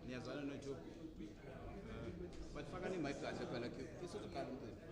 Niyazwana noJob. But faka ni mic kahle phela ke isoqala umcimbi.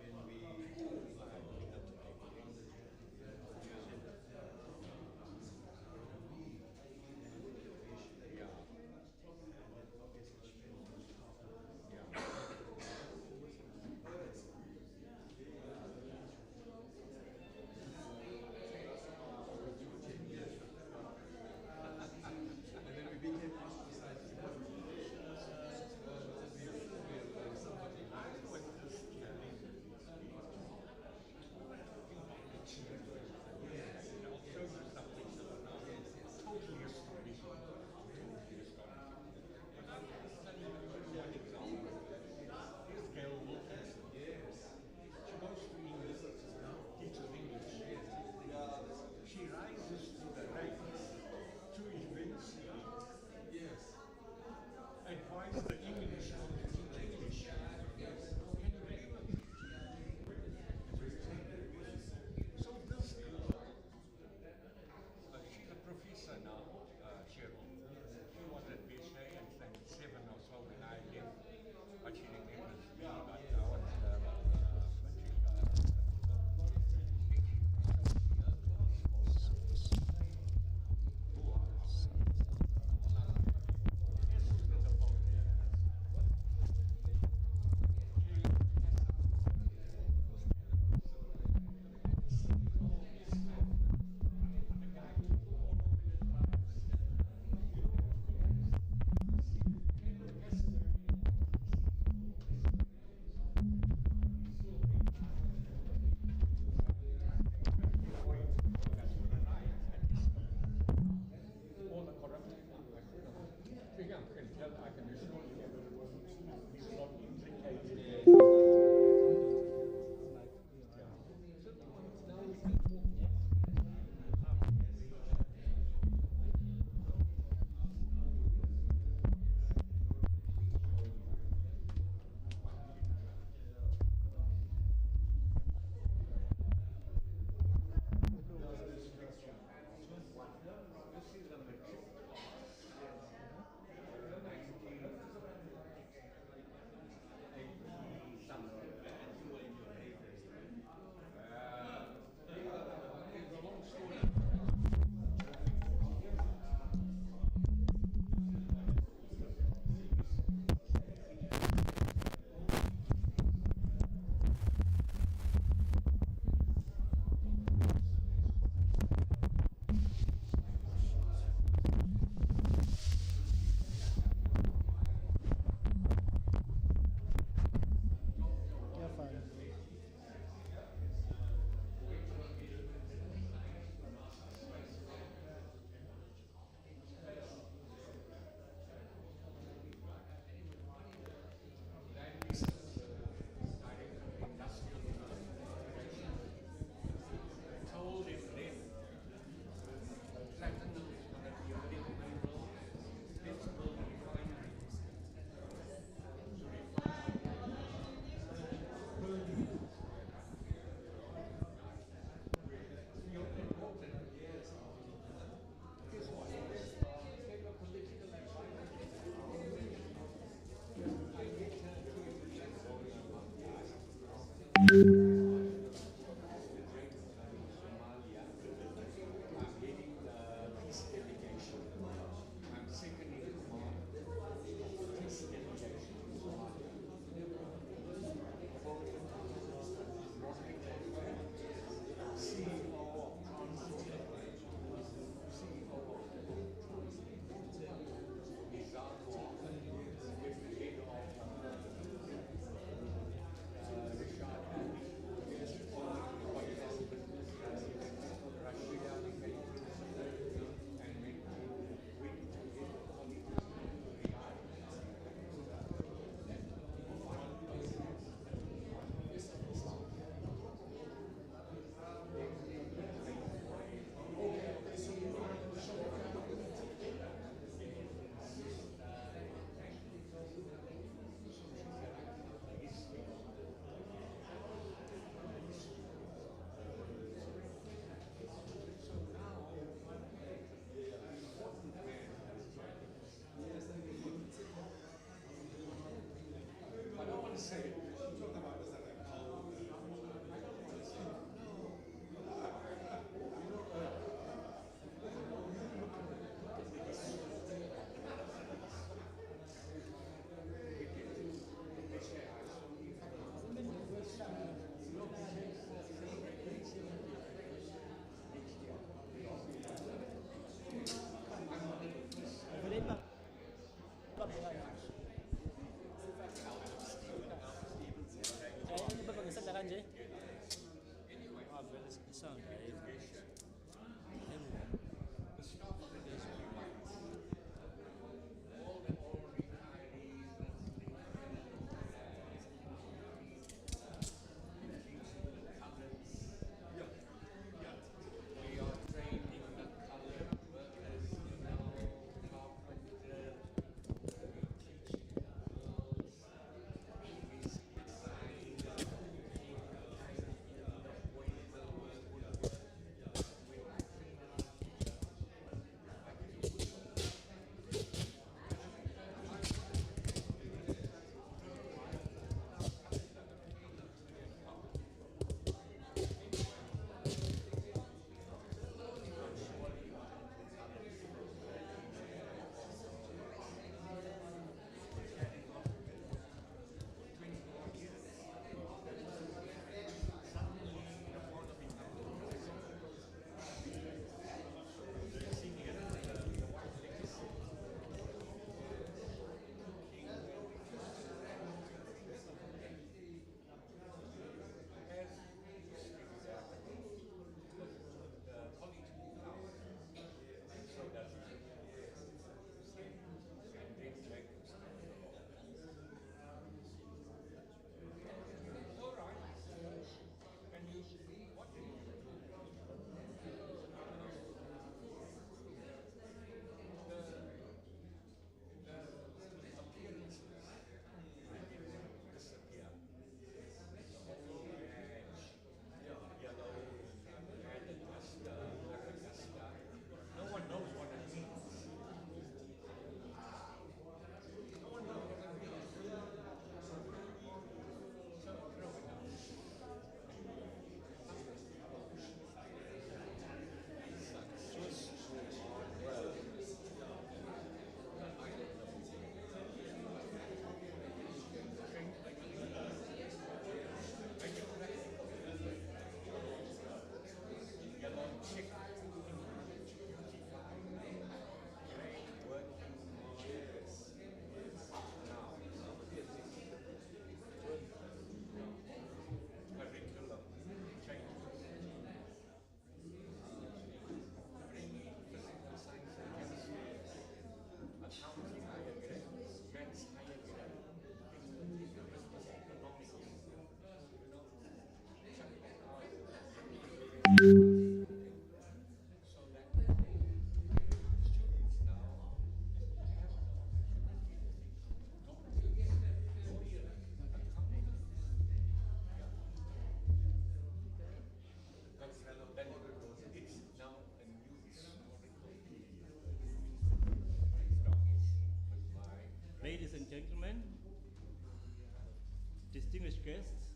distinguished guests,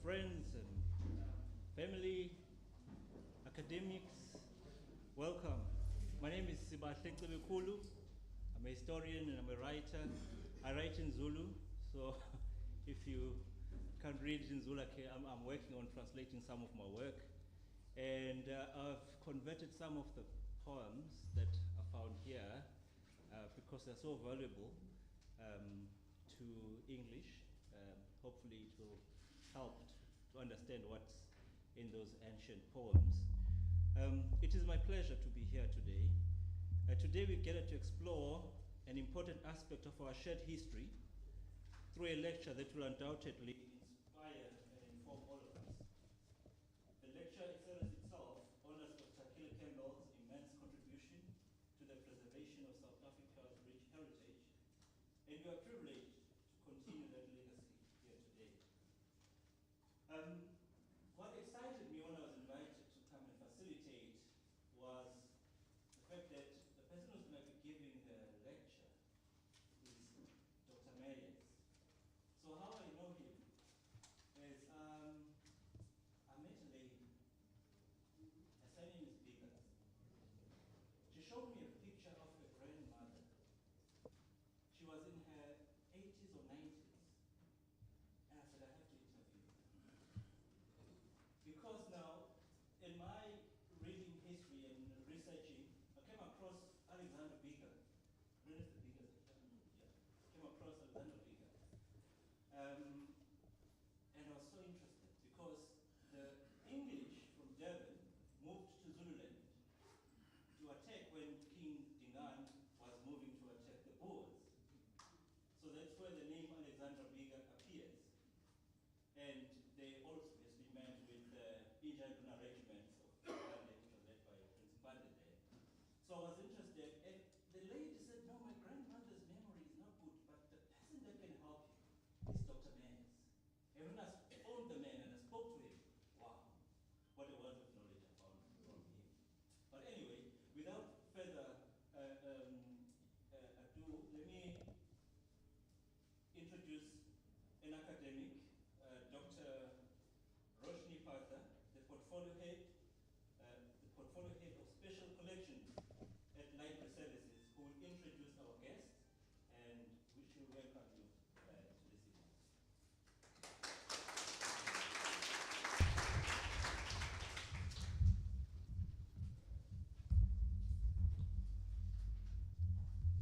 friends and family, academics, welcome. My name is Sibahle Kulu. I'm a historian and I'm a writer. I write in Zulu, so if you can't read in Zulu, I'm working on translating some of my work. And I've converted some of the poems that are found here because they're so valuable to English. Hopefully it will help to understand what's in those ancient poems. It is my pleasure to be here today. Today we gather to explore an important aspect of our shared history through a lecture that will undoubtedly inspire and inform all of us. The lecture itself honors Dr. Campbell's immense contribution to the preservation of South Africa's rich heritage, and we are privileged to continue that legacy here today. What excited me when I was invited to come and facilitate was the fact that the person who's going to be giving the lecture is Dr. Mayers. So how I know him is I met a lady. Her surname is Bigger. She showed me a picture of her grandmother. She was in her 80s or 90s. And I said, I have to interview her. Because now, in my reading history and researching, I came across Alexander Bigger. I don't know if the Biggers are here. Yeah. Came across Alexander Bigger. And I was so interested because the English from Durban moved to Zululand to attack when King Dingaan was moving to attack the Boers. So that's where the name Alexander Bigger appears. And they also obviously met with the Injaguna regiments of Uganda, which was led by Prince Mbande there. So I was interested, and the lady said, no, my grandmother's memory is not good, but the person that can help you is Dr. Mayers. And when I phoned the man and I spoke to him, wow, what a wealth of knowledge I found from him. But anyway, without further ado, let me introduce an academic, Dr. Roshni Partha, the portfolio head of special collections at Library Services, who will introduce our guest, and we shall welcome you to this evening.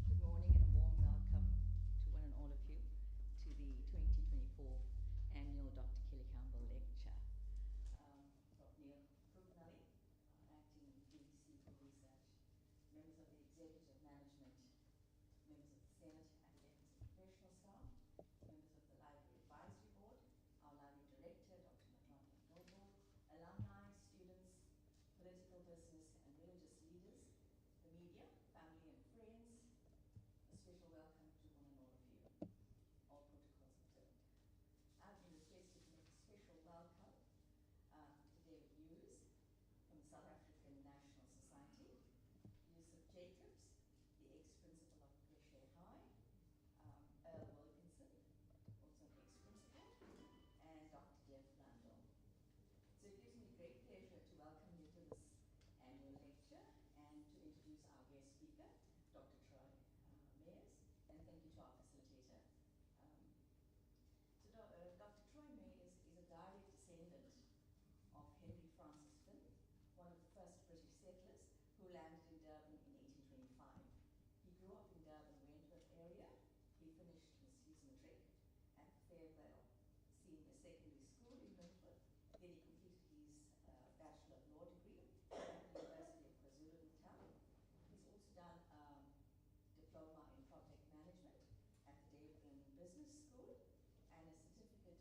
Good morning and a warm welcome to one and all of you to the 2024 annual Dr. Killie Campbell lecture. Dr. Neil acting BBC for research, members of the executive management, members of the Senate, academics and professional staff, members of the Library Advisory Board, our library director, Dr. Lochenberg, alumni, students, political business and religious leaders, the media, family and friends, a special welcome to one and all of you. All protocols observed. I've been requested to make a special welcome to David Hughes from the South African National Society, Yusuf Jacobs, the ex-principal of Clichet High, Earl Wilkinson, also an ex-principal, and Dr. Jeff Randall. So it gives me great pleasure to welcome you to this annual lecture and to introduce our guest speaker, Dr. Troy Mayers, and thank you to our facilitator. Dr. Troy Mayers is a direct descendant of Henry Francis Fynn, one of the first British settlers who landed in Durban in 1825. He grew up in Durban, Wentworth area. He finished his matric at Fairvale Senior Secondary School in Wentworth. Then he completed his Bachelor of Law degree at the University of KwaZulu-Natal. He's also done a diploma in project management at the Durban Business School and a certificate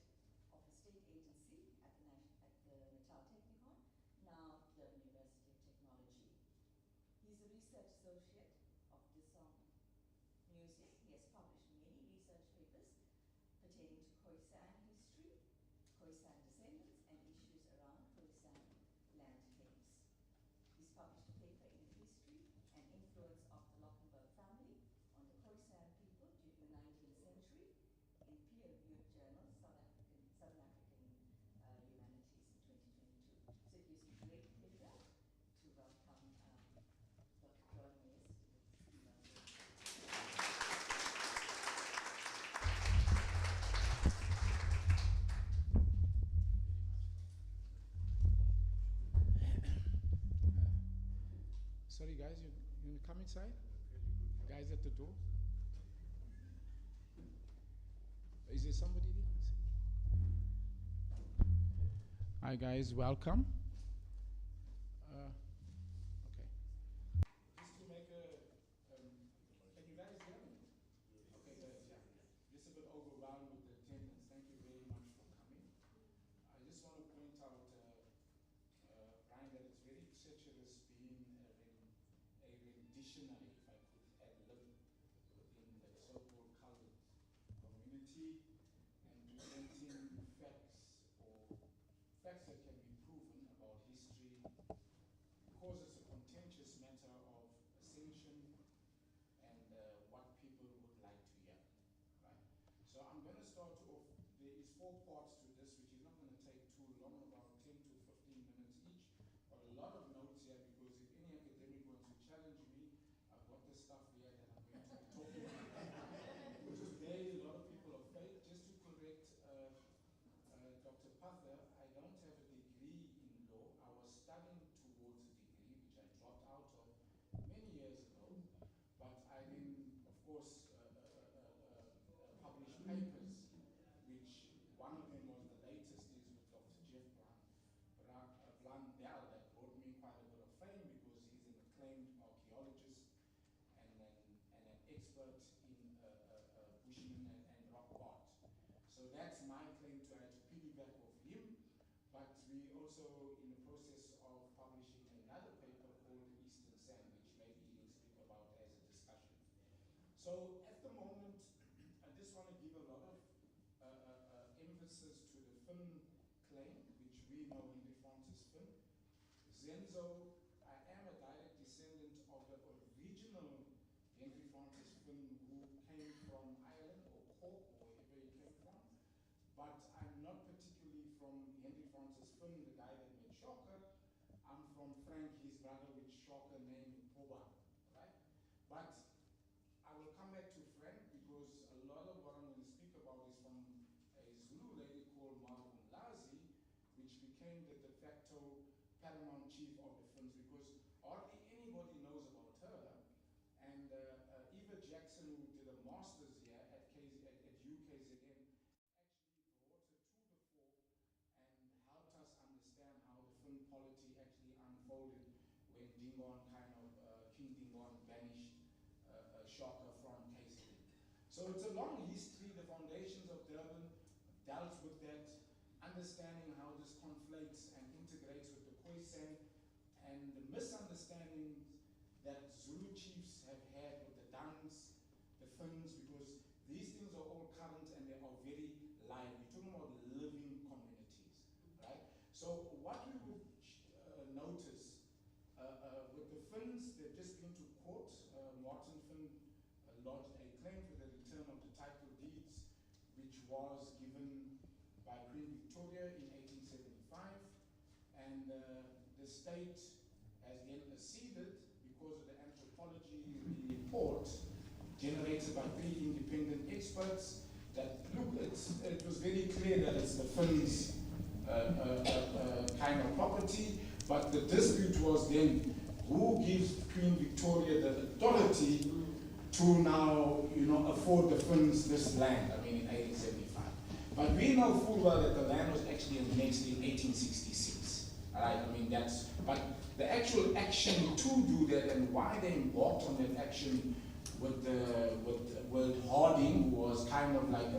of a state agency at the Natal Technikon, now Durban University of Technology. He's a research associate of Disong Music. He has published many research papers pertaining to Khoisan history, Khoisan descendants, and issues around Khoisan land claims. He's published a paper in the history and influence of the Lochenberg family on the Khoisan people during the 19th century in peer-reviewed Sorry guys, you gonna come inside? Guys at the door. Is there somebody there? Hi guys, welcome. Okay. Just to make a, can you guys hear me? Okay, good, yeah. Just a bit overwhelmed with the attendance. Thank you very much for coming. I just want to point out, Brian, that it's very treacherous being a renditionary, if I could add lib, within the so-called colored community and presenting facts or facts that can be proven about history because it's a contentious matter of ascension and what people would like to hear, right? So I'm going to start off, there is 4 parts to this, which is not going to take too long, about 10 to 15 minutes each, but a lot of notes here because if any academic wants to challenge me, I've got the stuff here that I'm going to be talking about, which is very a lot of people of faith. Just to correct Dr. Puther, I don't have a degree in law. I was studying towards a degree, which I dropped out of many years ago, but I then, of course, published papers, which one of them was the latest is with Dr. Jeff Blandel, that brought me quite a bit of fame because he's an acclaimed archaeologist and an expert in Bushman and rock art. So that's my claim to piggyback off him, but we also in the process of publishing another paper called Eastern Sand, which maybe he'll speak about as a discussion. So at the moment, I just want to give a lot of emphasis to the Fynn claim, which we know Henry Francis Fynn. Zenzo, I am a direct descendant of the original Henry Francis Fynn who came from Ireland or Cork or wherever he came from. But I'm not particularly from Henry Francis Fynn, the guy that made Shocker. I'm from Frank, his brother, with Shocker named Poba, right? But I will come back to Frank because a lot of what I'm going to speak about is from a Zulu lady called Mavumlazi, which became the de facto paramount chief of the Finns because hardly anybody knows about her. And Eva Jackson, who did a master's here at UKZN, actually brought her to the fore and helped us understand how the Fynn polity actually unfolded when Dingon King Dingon banished Shocker from KZN. So it's a long history. The foundations of Durban dealt with that, understanding how this conflates and integrates with the Khoisan and the misunderstandings that Zulu chiefs have had with the Duns, the Finns, because these things are all current and they are very live. We're talking about living communities, right? So what we would notice with the Finns, they've just been to court. Martin Fynn lodged a claim for the return of the title deeds, which was given by Queen Victoria in 1875, and the state has then acceded because of the anthropology report generated by 3 independent experts that, look, it was very clear that it's the Finns kind of property, but the dispute was then who gives Queen Victoria the authority to now, afford the Finns this land, in 1875. But we know full well that the land was actually annexed in 1866. All right, but the actual action to do that and why they embarked on that action with Harding, who was kind of like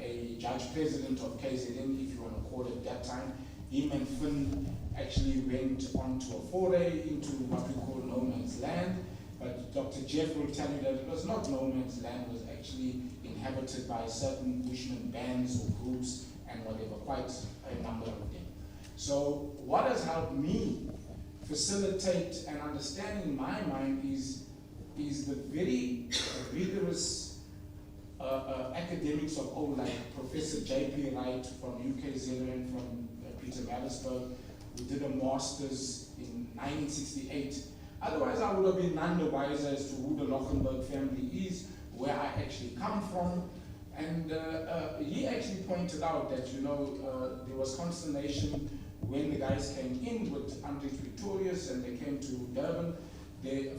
a judge president of KZN, if you want to call it that time. Him and Fynn actually went on to a foray into what we call no man's land. But Dr. Jeff will tell you that it was not no man's land, it was actually inhabited by certain Bushman bands or groups and whatever, quite a number of them. So what has helped me facilitate and understand in my mind is the very rigorous academics of old, like Professor J.P. Wright from UKZN, from Peter Mallisburg, who did a master's in 1968. Otherwise, I would have been none the wiser as to who the Lochenberg family is, where I actually come from. And he actually pointed out that, there was consternation when the guys came in with Andries Pretorius and they came to Durban,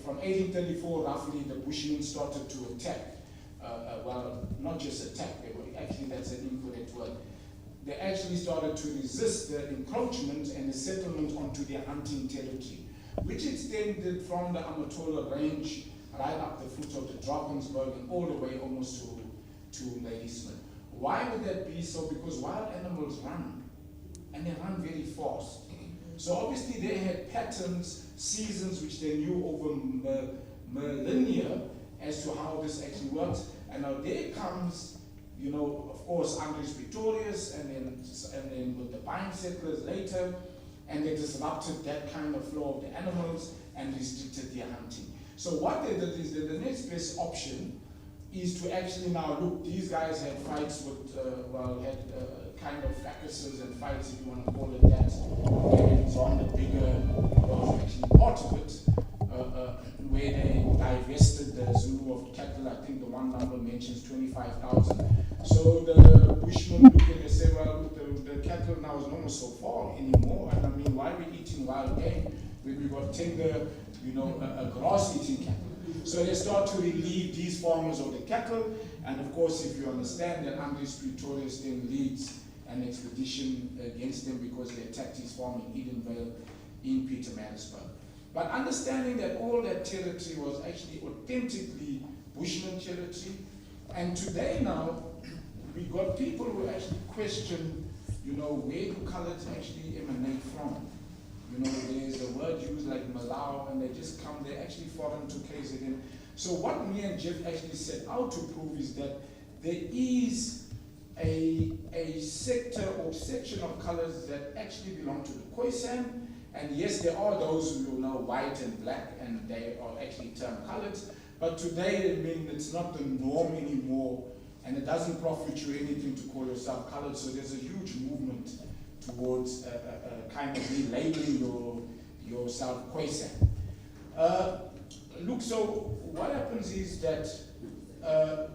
from 1834 roughly, the Bushmen started to attack. Well, not just attack, they were actually, that's an incorrect word. They actually started to resist the encroachment and the settlement onto their hunting territory, which extended from the Amatola range right up the foot of the Drakensberg and all the way almost to Ladysmith. Why would that be so? Because wild animals run, and they run very fast. So obviously they had patterns, seasons, which they knew over millennia as to how this actually works. And now there comes, you know, of course, Andries Pretorius, and then with the Pine settlers later, and they disrupted that kind of flow of the animals and restricted their hunting. So what they did is that the next best option is to actually now look, these guys had fights with, kind of fracases and fights, if you want to call it that. And it's on the bigger, was actually part of it, where they divested the Zulu of cattle. I think the one number mentions 25,000. So the Bushmen look and they say, well, the cattle now is not so far anymore. And I mean, why are we eating wild game when we got tender, you know, grass-eating cattle? So they start to relieve these farmers of the cattle. And of course, if you understand that Andries Pretorius then leads an expedition against them because they attacked his farm in Edenvale in Pietermaritzburg. But understanding that all that territory was actually authentically Bushman territory, and today now, we got people who actually question, you know, where do colors actually emanate from? You know, there's a word used like Malau, and they just come, they're actually foreign to KZN. So what me and Jeff actually set out to prove is that there is a sector or section of colors that actually belong to the Khoisan, and yes, there are those who know white and black, and they are actually termed colors, but today, I mean, it's not the norm anymore, and it doesn't profit you anything to call yourself colored, so there's a huge movement towards kind of relabeling yourself Khoisan. Look, so what happens is that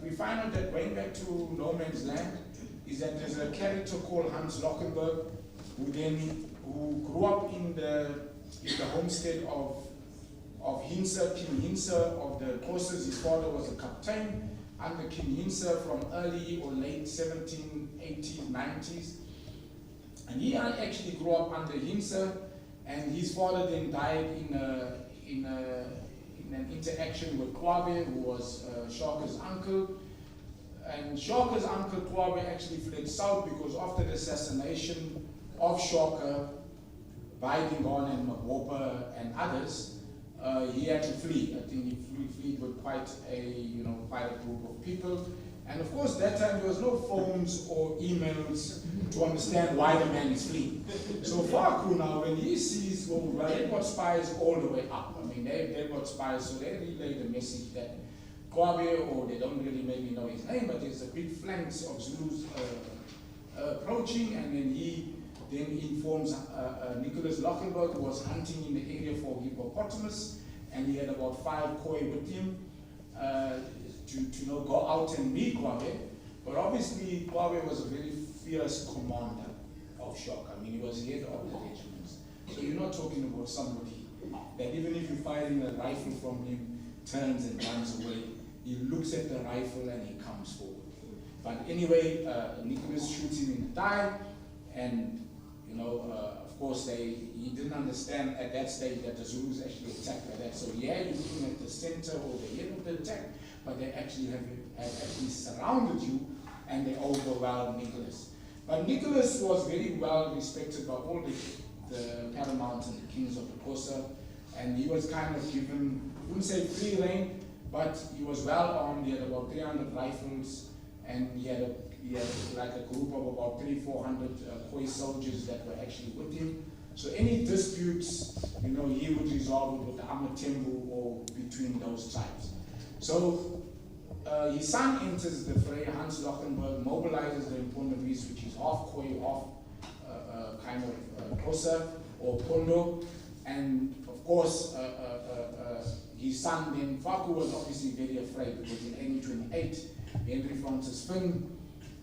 we find out that going back to no man's land is that there's a character called Hans Lochenberg who grew up in the homestead of Hinsa, King Hinsa of the Xhosas. His father was a captain under King Hinsa from early or late 1780s, 90s. And he actually grew up under Hinsa, and his father then died in an interaction with Kwabe, who was Shaka's uncle. And Shaka's uncle Kwabe actually fled south because after the assassination of Shaka by Dingon and Mabopa and others, he had to flee. I think he fled with quite a group of people. And of course, that time there was no phones or emails to understand why the man is fleeing. So Faku now, when he sees, well, they've got spies all the way up. I mean, they've got spies, so they relay the message that Kwabe, or they don't really maybe know his name, but there's a big flanks of Zulus approaching, and then he then informs Nicholas Lochenberg, who was hunting in the area for hippopotamus, and he had about 5 koi with him to go out and meet Kwabe. But obviously, Kwabe was a very fierce commander of Shaka. I mean, he was head of the regiments. So you're not talking about somebody that even if you're firing a rifle from him, turns and runs away. He looks at the rifle and he comes forward. But anyway, Nicholas shoots him in the thigh, and of course, he didn't understand at that stage that the Zulus actually attacked like that. So yeah, you're looking at the center or the head of the attack, but they actually have actually surrounded you, and they overwhelmed Nicholas. But Nicholas was very well respected by all the paramounts and the kings of the Xhosa, and he was kind of given, I wouldn't say free rein, but he was well armed. He had about 300 rifles, and he had like a group of about 300-400 Khoi soldiers that were actually with him. So any disputes, he would resolve it with the Amatembu or between those tribes. So his son enters the fray. Hans Lochenberg mobilizes the Imponavis, which is half Khoi, half kind of Xhosa or Pondo, and of course his son then, Faku, was obviously very afraid because in 1828, Henry Francis Fynn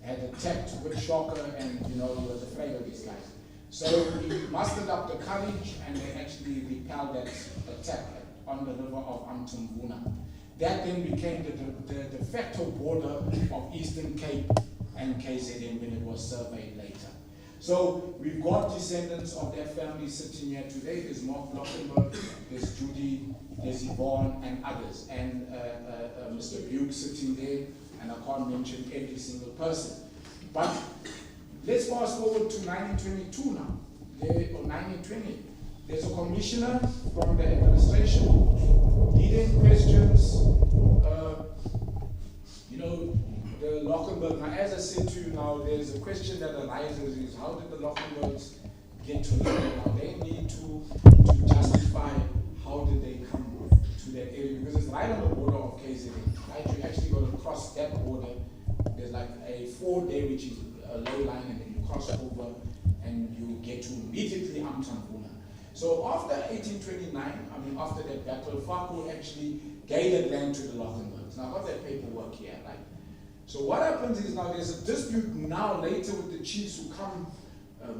had attacked with Shaka, and he was afraid of these guys. So he mustered up the courage and they actually repelled that attack on the river of Mtamvuna. That then became the de facto border of Eastern Cape and KZN when it was surveyed later. So we've got descendants of that family sitting here today. There's Mark Lochenberg, there's Judy, there's Yvonne, and others. And Mr. Buke sitting there, and I can't mention every single person. But let's fast forward to 1922 now, or 1920. There's a commissioner from the administration leading questions, the Lochenberg. Now, as I said to you now, there's a question that arises is how did the Lochenbergs get to there? Now, they need to justify how did they come to that area, because it's right on the border of KZN, right? You actually got to cross that border. There's like a ford there, which is a low line, and then you cross over, and you get to immediately Mtamvuna. So after 1829, after that battle, Faku actually gave that land to the Lochenbergs. Now, I've got that paperwork here, right? So what happens is now there's a dispute now later with the chiefs who come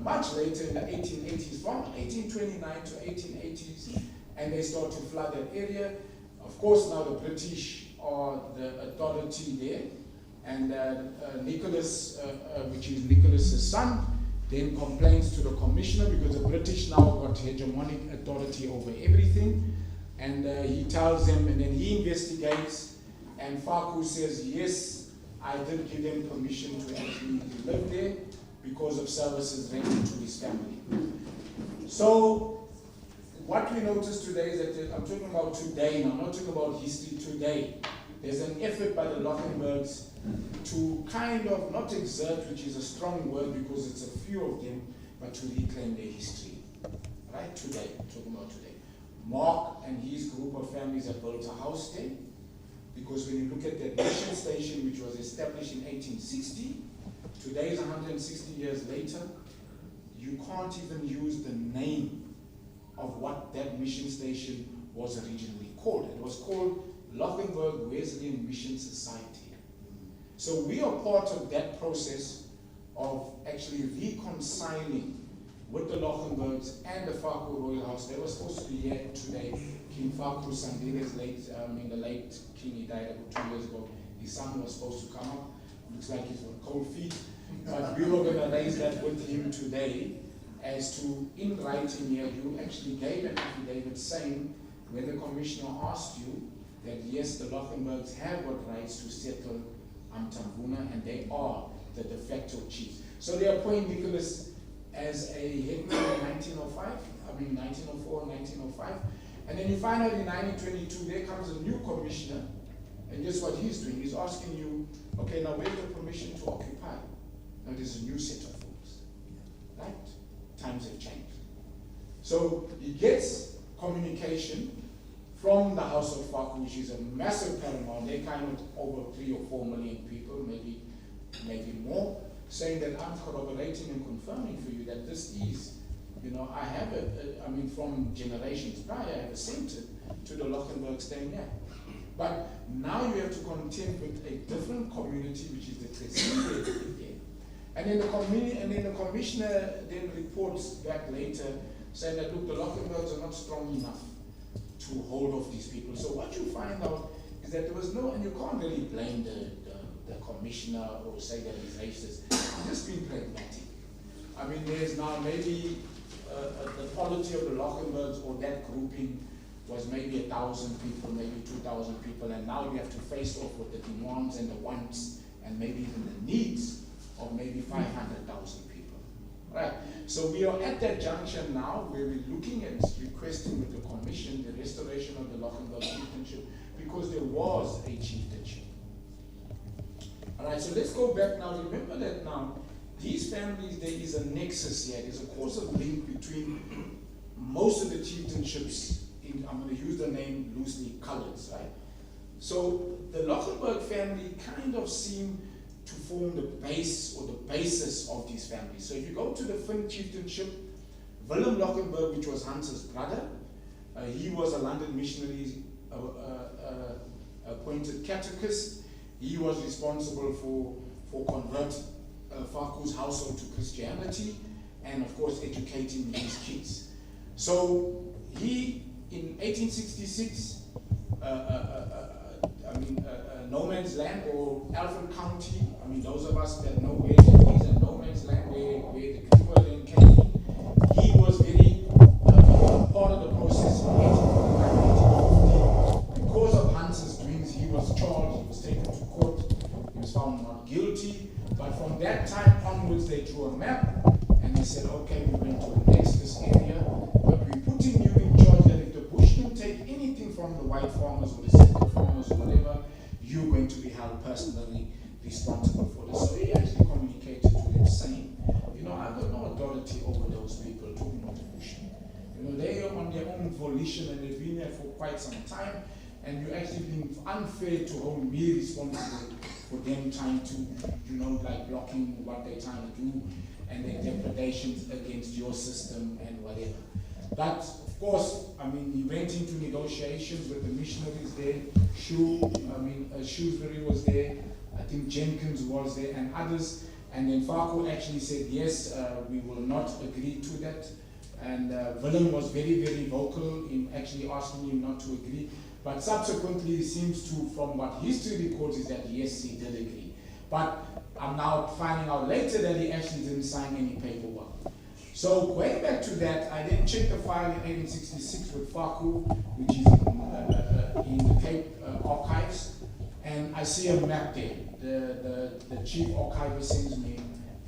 much later in the 1880s, from 1829 to 1880s, and they start to flood that area. Of course, now the British are the authority there, and Nicholas, which is Nicholas's son, then complains to the commissioner because the British now got hegemonic authority over everything, and he tells them, and then he investigates, and Faku says, yes, I did give them permission to actually live there because of services rendered to his family. So what we notice today is that, I'm talking about today now, I'm not talking about history today. There's an effort by the Lochenbergs to kind of, not exert, which is a strong word because it's a few of them, but to reclaim their history. Right? Today, I'm talking about today. Mark and his group of families have built a house there, because when you look at that mission station, which was established in 1860, today is 160 years later, you can't even use the name of what that mission station was originally called. It was called Lochenberg Wesleyan Mission Society. So we are part of that process of actually reconciling with the Lochenbergs and the Faku Royal House. They were supposed to be here today. King Faku Sandile's the late king, he died about 2 years ago. His son was supposed to come up. Looks like he's on cold feet. But we were going to raise that with him today as to, in writing here, you actually gave an affidavit saying, when the commissioner asked you, that yes, the Lochenbergs have got rights to settle Mtamvuna, and they are the de facto chiefs. So they appoint Nicholas as a headman in 1904, 1905. And then you find out in 1922, there comes a new commissioner, and guess what he's doing? He's asking you, okay, now where's the permission to occupy? Now there's a new set of rules, right? Times have changed. So he gets communication from the House of Faku, which is a massive paramount. They kind of over 3 or 4 million people, maybe more, saying that I'm corroborating and confirming for you that this is, I have from generations prior, I have assented to the Lochenberg staying there. But now you have to contend with a different community, which is the Kresile again. And then the commissioner then reports back later saying that, look, the Lochenbergs are not strong enough to hold off these people. So what you find out is that there was no, and you can't really blame the commissioner or say that he's racist. He's just being pragmatic. There's now maybe the quality of the Lochenbergs or that grouping was maybe 1,000 people, maybe 2,000 people, and now you have to face off with the demands and the wants and maybe even the needs of maybe 500,000 people. Right? So we are at that junction now where we're looking at requesting with the commission the restoration of the Lochenberg chieftainship, because there was a chieftainship. Alright, so let's go back now. Remember that now, these families, there is a nexus here. There's a causal link between most of the chieftainships, I'm going to use the name loosely, colors, right? So the Lochenberg family kind of seem to form the base or the basis of these families. So if you go to the Fynn chieftainship, Willem Lochenberg, which was Hans's brother, he was a London missionary appointed catechist. He was responsible for converting Faku's household to Christianity. and of course educating his kids. So he, in 1866, No Man's Land, or Alfred County, I mean those of us that know where it is, and No Man's Land, where the Campbell then came in, he was very part of the process in 1850. Because of Hans's doings, he was charged, he was taken to court, he was found not guilty. But from that time onwards, they drew a map and they said, okay, we're going to annex this area, but we're putting you in charge that if the Bushmen take anything from the white farmers or the settler farmers or whatever, you're going to be held personally responsible for this. So he actually communicated to them saying, you know, I've got no authority over those people, talking about the Bushmen. You know, they are on their own volition and they've been there for quite some time, and you're actually being unfair to hold me responsible for them trying to, you know, like blocking what they're trying to do and their depredations against your system and whatever. But of course, I mean, he went into negotiations with the missionaries there. Shrewsbury was there. I think Jenkins was there and others. And then Farquhar actually said, yes, we will not agree to that. And Willem was very, very vocal in actually asking him not to agree. But subsequently, it seems to, from what history records, is that yes, he did agree. But I'm now finding out later that he actually didn't sign any paperwork. So going back to that, I then checked the file in 1866 with Farquhar, which is in the Cape Archives, and I see a map there. The chief archivist sends me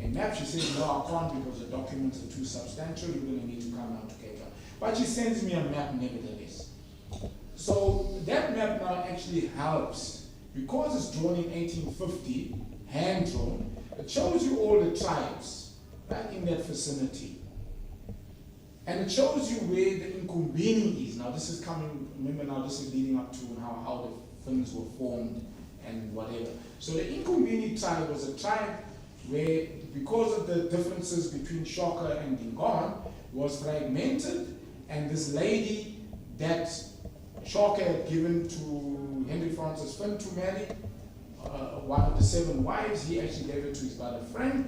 a map. She says, no, I can't because the documents are too substantial. You're going to need to come down to Cape Town. But she sends me a map nevertheless. So that map now actually helps, because it's drawn in 1850, hand drawn, it shows you all the tribes right in that vicinity. And it shows you where the Inkumbini is. Now this is coming, remember now this is leading up to how the Finns were formed and whatever. So the Inkumbini tribe was a tribe where, because of the differences between Shoka and Dingon, was fragmented, and this lady that Shoka had given to Henry Francis Fynn to marry, one of the 7 wives, he actually gave it to his brother Frank.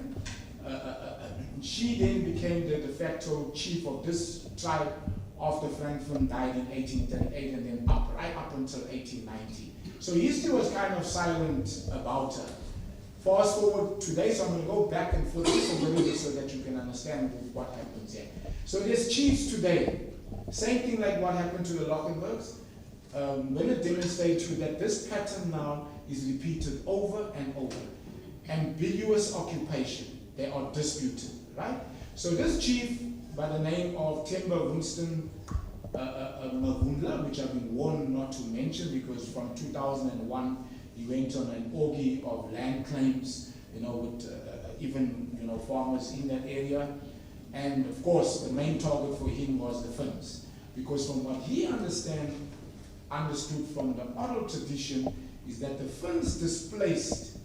She then became the de facto chief of this tribe after Frank Fynn died in 1838, and then right up until 1890. So history was kind of silent about her. Fast forward today, so I'm going to go back and forth just a little bit so that you can understand what happens here. So there's chiefs today. Same thing like what happened to the Lochenbergs. When it demonstrates to you that this pattern now is repeated over and over. Ambiguous occupation. They are disputed, right? So this chief, by the name of Temba Winston Mavundla, which I've been warned not to mention because from 2001 he went on an orgy of land claims, you know, with even, you know, farmers in that area. And of course, the main target for him was the Finns, because from what he understood from the oral tradition is that the Finns displaced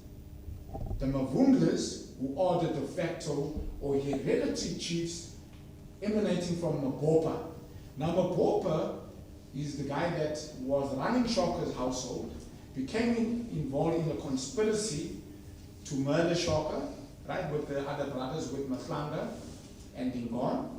the Mavundlas, who are the de facto or hereditary chiefs emanating from Mabopa. Now Mabopa is the guy that was running Shoka's household, became involved in a conspiracy to murder Shoka, right, with the other brothers, with Mahlanga and Dingon.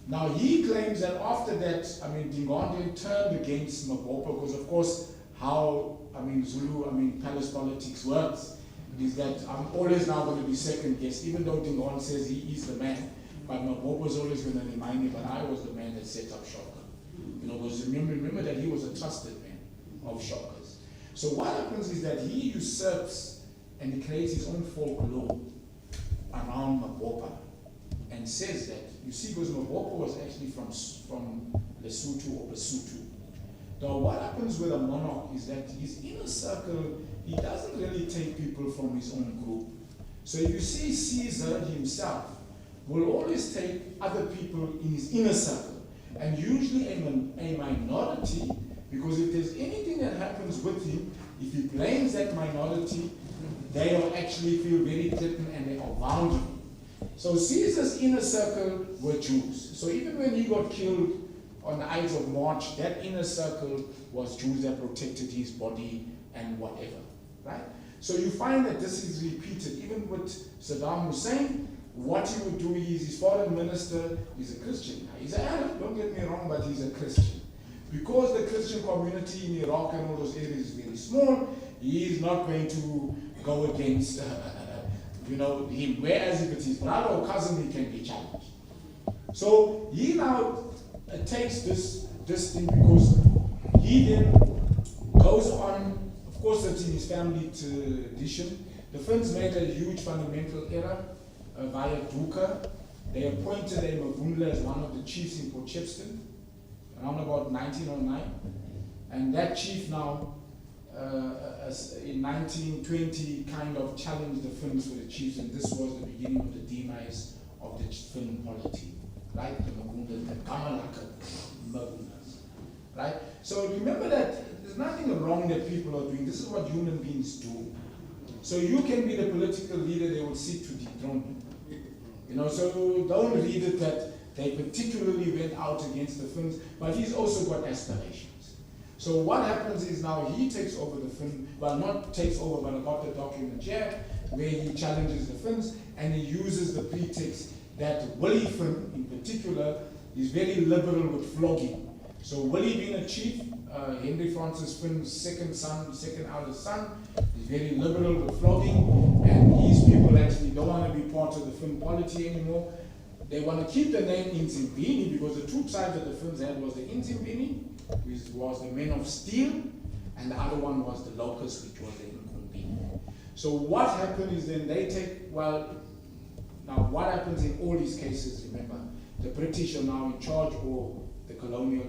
Now he claims that after that, Dingon then turned against Mabopa because of course how, Zulu, palace politics works is that I'm always now going to be second guessed, even though Dingon says he is the man, but Mabopa is always going to remind me, but I was the man that set up Shoka. You know, because remember that he was a trusted man of Shoka's. So what happens is that he usurps and he creates his own folklore around Mabopa and says that, you see, because Mabopa was actually from Lesotho or Basotho. Now what happens with a monarch is that his inner circle, he doesn't really take people from his own group. So if you see Caesar himself will always take other people in his inner circle, and usually a minority, because if there's anything that happens with him, if he blames that minority, they will actually feel very threatened and they are vulnerable. So Caesar's inner circle were Jews. So even when he got killed on the Ides of March, that inner circle was Jews that protected his body and whatever, right? So you find that this is repeated even with Saddam Hussein. what he would do is his foreign minister is a Christian. He's an Arab, don't get me wrong, but he's a Christian. Because the Christian community in Iraq and all those areas is very small, he is not going to go against him. Whereas if it's his brother or cousin, he can be challenged. So he now takes this thing because he then goes on, of course it's in his family tradition. The Finns made a huge fundamental error via Duka. They appointed a Mavundla as one of the chiefs in Port Shepstone around about 1909. And that chief now, in 1920, kind of challenged the Finns for the chiefs, and this was the beginning of the demise of the Finn polity. Right? The Mavundla, the Kamalaka Mavundlas. Right? So remember that there's nothing wrong that people are doing. This is what human beings do. So you can be the political leader they will seek to dethrone you. So don't read it that they particularly went out against the Finns, but he's also got aspirations. So what happens is now he takes over the Finn, well not takes over, but got the document here, where he challenges the Finns, and he uses the pretext that Willie Fynn, in particular, is very liberal with flogging. So Willie being a chief, Henry Francis Finn's second eldest son, is very liberal with flogging, and his people actually don't want to be part of the Finn polity anymore. They want to keep the name Inzimbini because the two tribes that the Finns had was the Inzimbini, which was the men of steel, and the other one was the locusts, which was the Inkumbini. So what happened is then they take, now what happens in all these cases, remember, the British are now in charge, or the colonial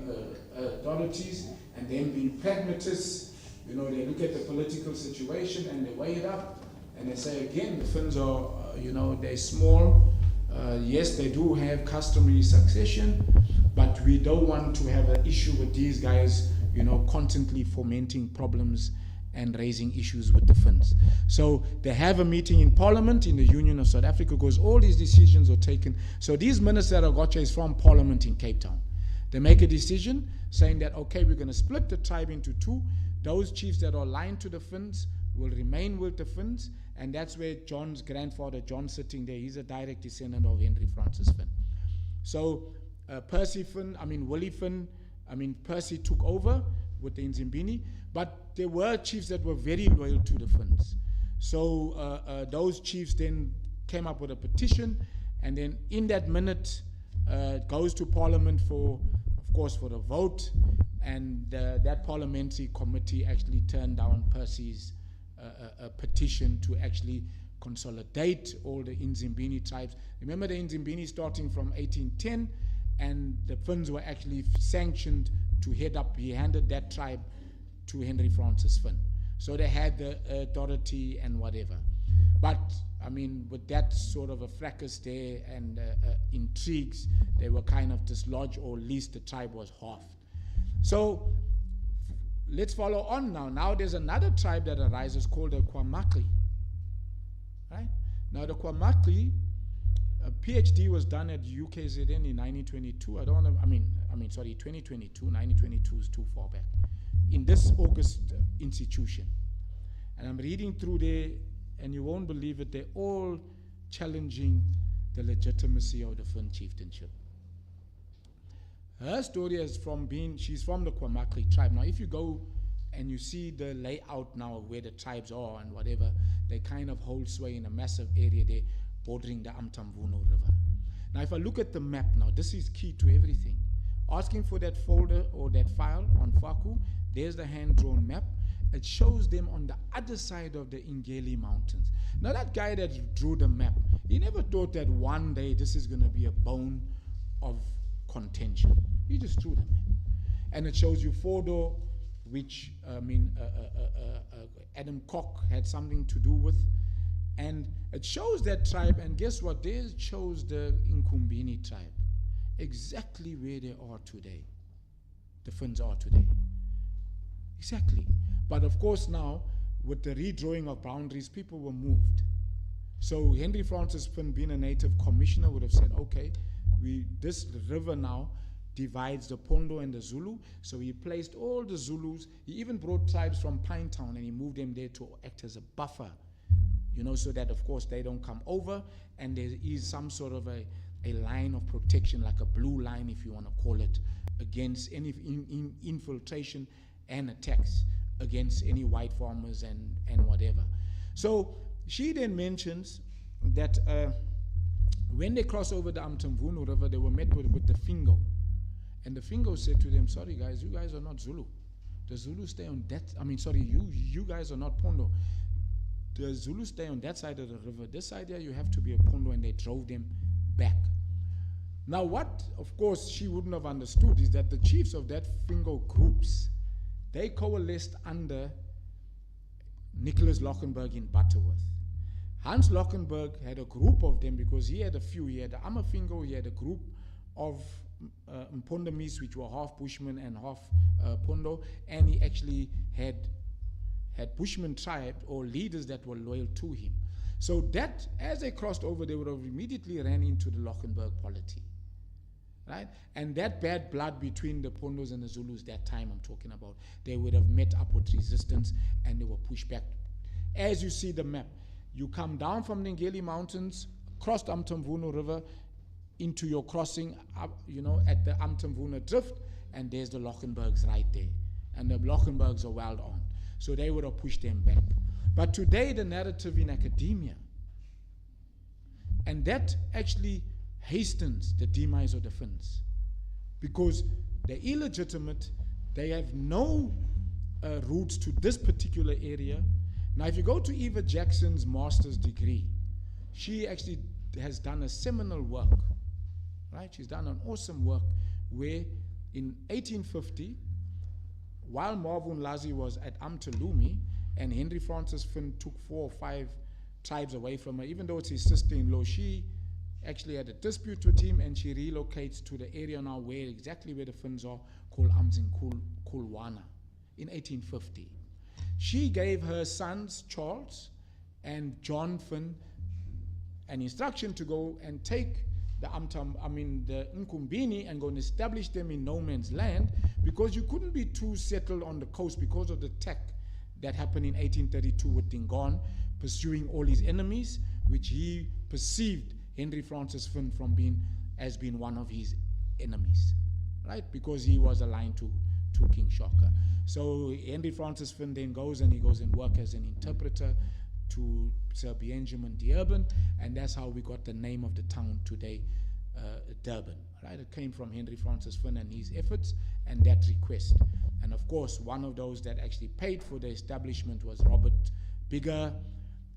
authorities, and them being pragmatists, they look at the political situation and they weigh it up, and they say again, the Finns are, they're small, yes, they do have customary succession, but we don't want to have an issue with these guys, constantly fomenting problems and raising issues with the Finns. So they have a meeting in Parliament in the Union of South Africa because all these decisions are taken. So these ministers that Agocha is from Parliament in Cape Town. They make a decision saying that, okay, we're going to split the tribe into two. Those chiefs that are aligned to the Finns will remain with the Finns, and that's where John's grandfather, John sitting there, he's a direct descendant of Henry Francis Fynn. So Willie Fynn, Percy took over with the Nzimbini, but there were chiefs that were very loyal to the Finns. So those chiefs then came up with a petition, and then in that minute, it goes to Parliament for the vote, and that parliamentary committee actually turned down Percy's petition to actually consolidate all the Nzimbini tribes. Remember the Nzimbini starting from 1810, and the Finns were actually sanctioned to head up. He handed that tribe to Henry Francis Fynn. So they had the authority and whatever. But with that sort of a fracas there and intrigues, they were kind of dislodged, or at least the tribe was halved. So let's follow on now. Now there's another tribe that arises called the KwaMakli. Right? Now the KwaMakli, a PhD was done at UKZN in 1922. 2022. 1922 is too far back. In this August institution. And I'm reading through there, and you won't believe it, they're all challenging the legitimacy of the Fynn chieftainship. Her story is she's from the KwaMakli tribe. Now, if you go and you see the layout now of where the tribes are and whatever, they kind of hold sway in a massive area there bordering the Amtamvuno River. Now, if I look at the map now, this is key to everything. Asking for that folder or that file on Faku, there's the hand-drawn map. It shows them on the other side of the Ingeli Mountains. Now that guy that drew the map, he never thought that one day this is going to be a bone of contention. He just drew the map. And it shows you Fordo, which Adam Kok had something to do with. And it shows that tribe, and guess what? There it shows the Inkumbini tribe. Exactly where they are today. The Finns are today. Exactly. But of course now, with the redrawing of boundaries, people were moved. So Henry Francis Fynn, being a native commissioner, would have said, okay, this river now divides the Pondo and the Zulu. So he placed all the Zulus. He even brought tribes from Pinetown and he moved them there to act as a buffer, so that, of course, they don't come over, and there is some sort of a line of protection, like a blue line, if you want to call it, against any infiltration and attacks against any white farmers and whatever. So she then mentions that when they cross over the Mtamvunu River, they were met with the Fingo. And the Fingo said to them, sorry guys, you guys are not Zulu. The Zulus stay on that, you guys are not Pondo. The Zulus stay on that side of the river. This side here, you have to be a Pondo, and they drove them back. Now what, of course, she wouldn't have understood is that the chiefs of that Fingo groups, they coalesced under Nicholas Lochenberg in Butterworth. Hans Lochenberg had a group of them because he had a few. He had the Amafingo, he had a group of Mpondamis, which were half Bushmen and half Pondo, and he actually had Bushman tribes or leaders that were loyal to him. So that, as they crossed over, they would have immediately ran into the Lochenberg polity. Right? And that bad blood between the Pondos and the Zulus, that time I'm talking about, they would have met up with resistance and they were pushed back. As you see the map, you come down from the Ngeli Mountains, cross the Mtamvunu River into your crossing up, at the Mtamvunu Drift, and there's the Lochenbergs right there. And the Lochenbergs are wild on. So they would have pushed them back. But today the narrative in academia, and that actually hastens the demise of the Finns, because they're illegitimate, they have no roots to this particular area. Now if you go to Eva Jackson's master's degree, she actually has done a seminal work, right? She's done an awesome work where in 1850, while Marvin Lazi was at Amtalumi, and Henry Francis Fynn took 4 or 5 tribes away from her, even though it's his sister-in-law, she actually had a dispute with him, and she relocates to the area now exactly where the Finns are, called Amzin Kulwana, in 1850. She gave her sons, Charles and John Fynn, an instruction to go and take the Nkumbini and go and establish them in no man's land, because you couldn't be too settled on the coast because of the attack that happened in 1832 with Dingon pursuing all his enemies, which he perceived Henry Francis Fynn as being one of his enemies, right? Because he was aligned to King Shaka. So Henry Francis Fynn then goes and works as an interpreter to Sir Benjamin Durban, and that's how we got the name of the town today, Durban, right? It came from Henry Francis Fynn and his efforts and that request. And of course, one of those that actually paid for the establishment was Robert Bigger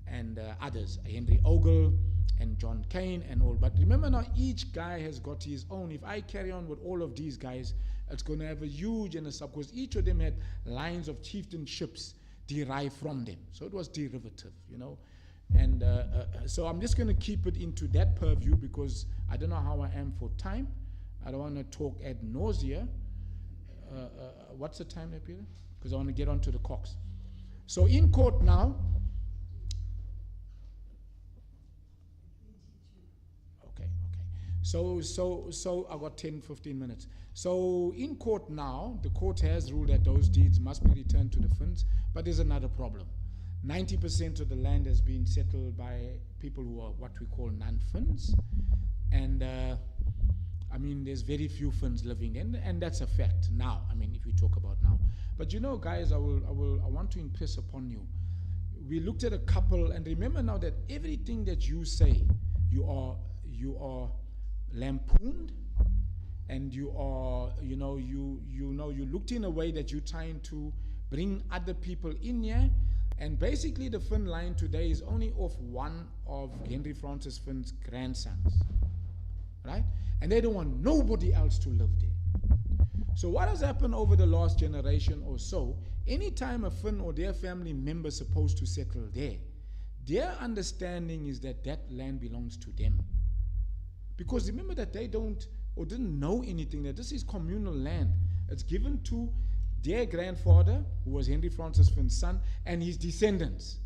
and others, Henry Ogle and John Kane and all. But remember now, each guy has got his own. If I carry on with all of these guys, it's going to have a huge and a sub, because each of them had lines of chieftainships derived from them. So it was derivative, And so I'm just going to keep it into that purview, because I don't know how I am for time. I don't want to talk ad nausea. What's the time there, Peter? Because I want to get on to the Koks. So in court now. Okay. So I got 10, 15 minutes. So in court now, the court has ruled that those deeds must be returned to the Finns, but there's another problem. 90% of the land has been settled by people who are what we call non-Finns, and there's very few Finns living, and that's a fact now. If we talk about now, but guys, I want to impress upon you. We looked at a couple, and remember now that everything that you say, you are lampooned, and you looked in a way that you're trying to bring other people in here. And basically the Fynn line today is only of one of Henry Francis Fynn's grandsons, right? And they don't want nobody else to live there. So what has happened over the last generation or so, anytime a Fynn or their family member is supposed to settle there, their understanding is that that land belongs to them. Because remember that they don't or didn't know anything, that this is communal land. It's given to their grandfather, who was Henry Francis Fynn's son, and his descendants.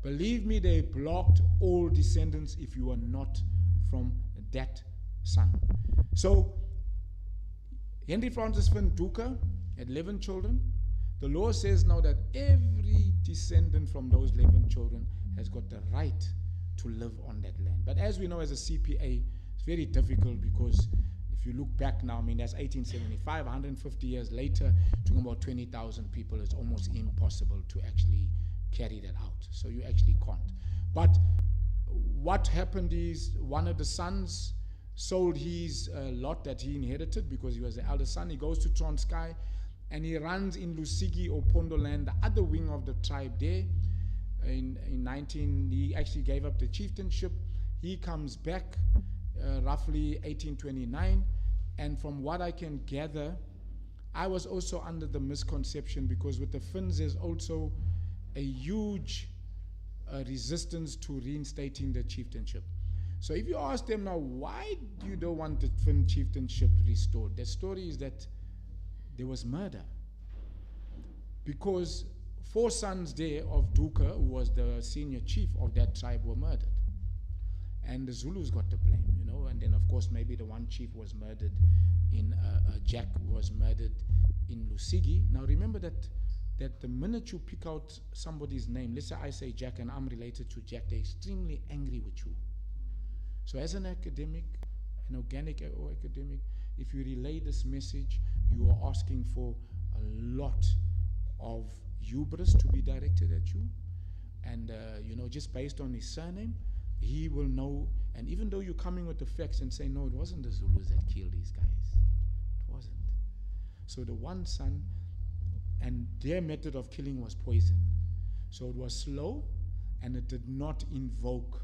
Believe me, they blocked all descendants if you are not from that son. So, Henry Francis Fynn Duka had 11 children. The law says now that every descendant from those 11 children has got the right to live on that land. But as we know, as a CPA, it's very difficult because if you look back now, I mean, that's 1875, 150 years later, talking about 20,000 people, it's almost impossible to actually carry that out. So you actually can't. But what happened is one of the sons sold his lot that he inherited because he was the eldest son. He goes to Transkei and he runs in Lusigi or Pondoland, the other wing of the tribe there. He actually gave up the chieftainship. He comes back roughly 1829, and from what I can gather, I was also under the misconception because with the Finns there's also a huge resistance to reinstating the chieftainship. So if you ask them now, why do you don't want the Fynn chieftainship restored? The story is that there was murder. Because 4 sons there of Duka, who was the senior chief of that tribe, were murdered. And the Zulus got the blame, you know, and then of course maybe the one chief was murdered in, Jack was murdered in Lusigi. Now remember that the minute you pick out somebody's name, let's say I say Jack and I'm related to Jack, they're extremely angry with you. So as an academic, an organic or academic, if you relay this message, you are asking for a lot of hubris to be directed at you. And, you know, just based on his surname, he will know. And even though you're coming with the facts and say, no, it wasn't the Zulus that killed these guys. It wasn't. So the one son, and their method of killing was poison. So it was slow, and it did not invoke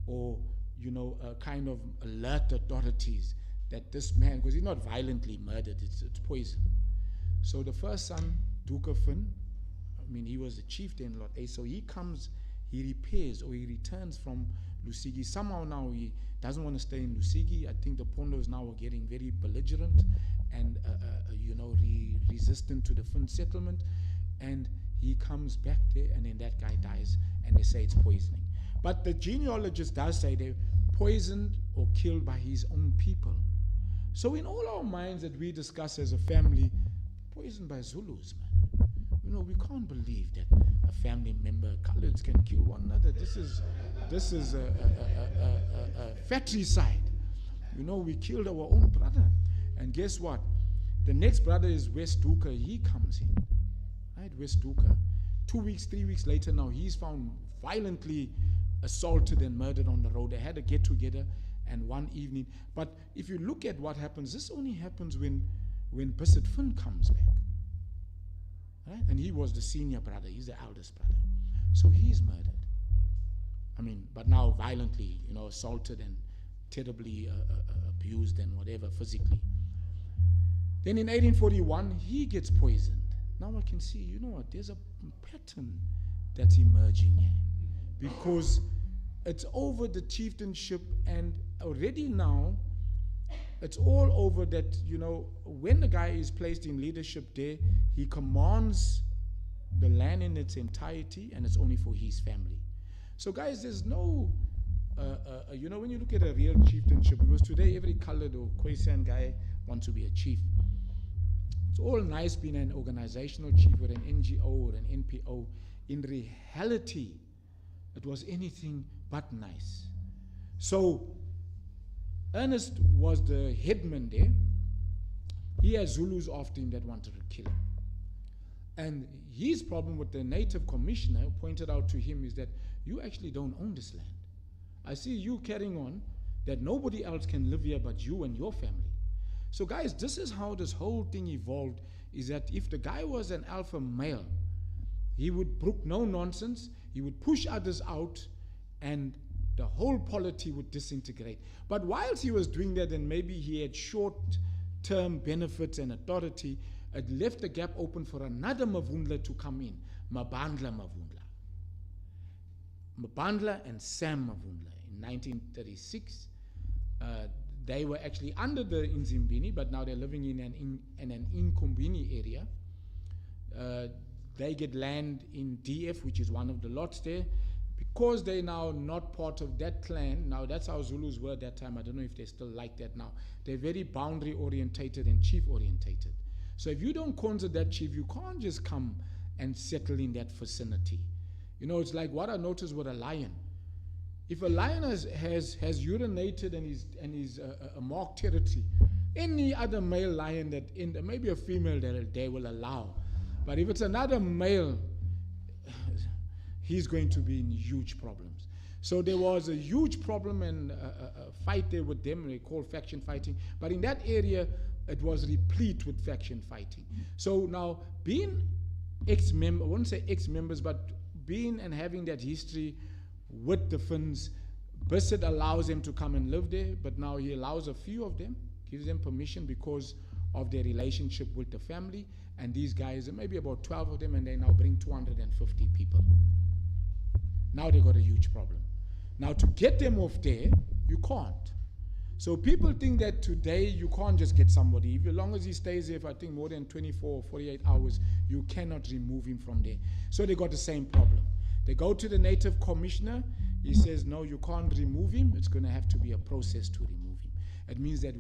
or, you know, kind of alert authorities that this man, because he's not violently murdered, it's poison. So the first son, Duka Fynn, I mean, he was the chieftain, Lot A, so he comes, he repairs or he returns from Lusigi. Somehow now he doesn't want to stay in Lusigi. I think the Pondos now are getting very belligerent and, you know, resistant to the Fynn settlement. And he comes back there, and then that guy dies, and they say it's poisoning. But the genealogist does say they're poisoned or killed by his own people. So in all our minds that we discuss as a family, poisoned by Zulus, man. You know, we can't believe that a family member, coloreds, can kill one another. This is a fratricide. You know, we killed our own brother. And guess what? The next brother is West Duka. He comes in, right? West Duka. 2 weeks, 3 weeks later now, he's found violently assaulted and murdered on the road. They had a get-together, and one evening. But if you look at what happens, this only happens when Bissett Fynn comes back. Right? And he was the senior brother. He's the eldest brother. So he's murdered. I mean, but now violently, you know, assaulted and terribly abused and whatever, physically. Then in 1841, he gets poisoned. Now I can see, you know what, there's a pattern that's emerging here. Because it's over the chieftainship, and already now, it's all over that, you know, when the guy is placed in leadership there, he commands the land in its entirety, and it's only for his family. So guys, there's no, you know, when you look at a real chieftainship, because today every colored or KwaZulu guy wants to be a chief. It's all nice being an organizational chief or an NGO or an NPO. In reality, it was anything but nice. So Ernest was the headman there. He had Zulus after him that wanted to kill him. And his problem with the native commissioner pointed out to him is that you actually don't own this land. I see you carrying on that nobody else can live here but you and your family. So guys, this is how this whole thing evolved, is that if the guy was an alpha male, he would brook no nonsense, he would push others out, and the whole polity would disintegrate. But whilst he was doing that, and maybe he had short-term benefits and authority, it left the gap open for another Mavundla to come in, Mabandla Mavundla. Mabandla and Sam Mavundla. In 1936, they were actually under the Inzimbini, but now they're living in an Inkumbini area. They get land in DF, which is one of the lots there. Because they're now not part of that clan, now that's how Zulus were at that time. I don't know if they're still like that now. They're very boundary orientated and chief orientated. So if you don't consider that chief, you can't just come and settle in that vicinity. You know, it's like what I noticed with a lion. If a lion has urinated and is a marked territory, any other male lion that maybe a female that they will allow, but if it's another male, he's going to be in huge problems. So there was a huge problem and a fight there with them. They call faction fighting, but in that area it was replete with faction fighting. So now being ex-member, I wouldn't say ex-members, but being and having that history with the Finns, Bissett allows them to come and live there, but now he allows a few of them, gives them permission because of their relationship with the family, and these guys, maybe about 12 of them, and they now bring 250 people. Now they got a huge problem. Now to get them off there, you can't. So people think that today you can't just get somebody. If as long as he stays there for I think more than 24 or 48 hours, you cannot remove him from there. So they got the same problem. They go to the native commissioner. He says, no, you can't remove him. It's going to have to be a process to remove him. It means that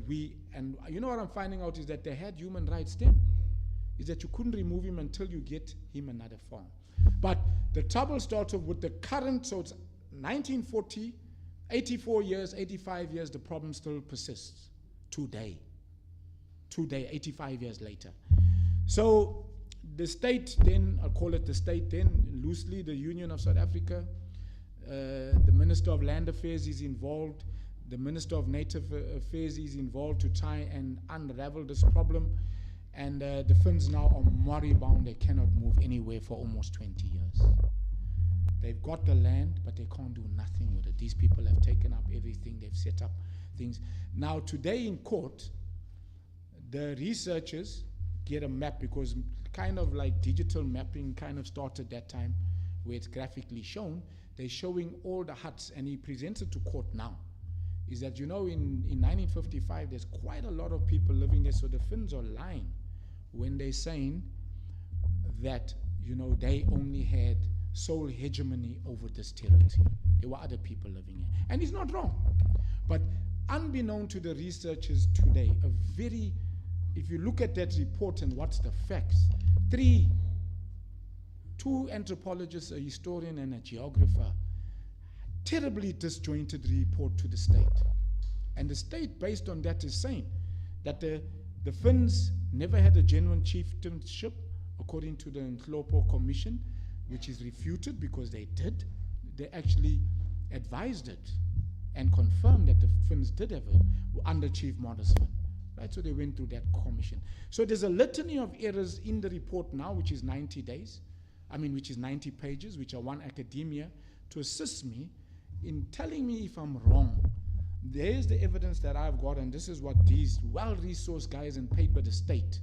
and you know what I'm finding out is that they had human rights then, is that you couldn't remove him until you get him another farm. But the trouble started with the current, so it's 1940, 84 years, 85 years, the problem still persists today, 85 years later. So the state then, I'll call it the state then, loosely, the Union of South Africa, the Minister of Land Affairs is involved, the Minister of Native Affairs is involved to try and unravel this problem, and the Finns now are moribund. They cannot move anywhere for almost 20 years. They've got the land, but they can't do nothing with it. These people have taken up everything. They've set up things. Now, today in court, the researchers get a map, because kind of like digital mapping kind of started that time, where it's graphically shown. They're showing all the huts, and he presents it to court now. Is that, you know, in 1955, there's quite a lot of people living there, so the Finns are lying when they're saying that, you know, they only had sole hegemony over this territory. There were other people living here. And he's not wrong. But unbeknown to the researchers today, if you look at that report and what's the facts, two anthropologists, a historian and a geographer, terribly disjointed report to the state. And the state, based on that, is saying that the Finns never had a genuine chieftainship, according to the Ntlopo Commission, which is refuted because they did. They actually advised it and confirmed that the Finns did have under Chief Modest Fynn. Right? So they went through that commission. So there's a litany of errors in the report now, which is 90 pages, which are one academia, to assist me in telling me if I'm wrong. There's the evidence that I've got, and this is what these well-resourced guys and paid by the state,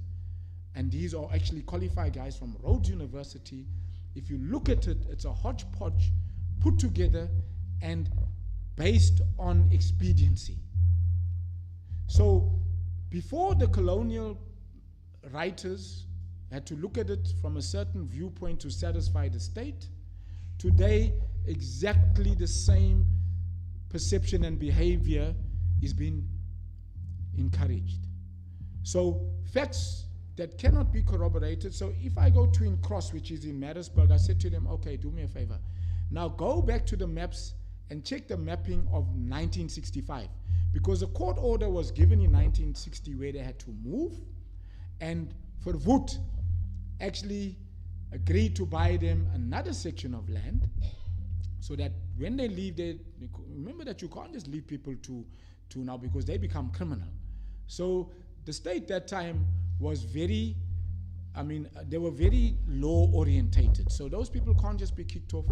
and these are actually qualified guys from Rhodes University. If you look at it, it's a hodgepodge put together and based on expediency. So before, the colonial writers had to look at it from a certain viewpoint to satisfy the state. Today, exactly the same perception and behavior is being encouraged. So facts that cannot be corroborated. So if I go to Cross, which is in Maritzburg, I said to them, okay, do me a favor. Now go back to the maps and check the mapping of 1965. Because a court order was given in 1960 where they had to move, and Verwoerd actually agreed to buy them another section of land, so that when they leave, remember that you can't just leave people to now, because they become criminal. So the state that time was they were very law orientated. So those people can't just be kicked off.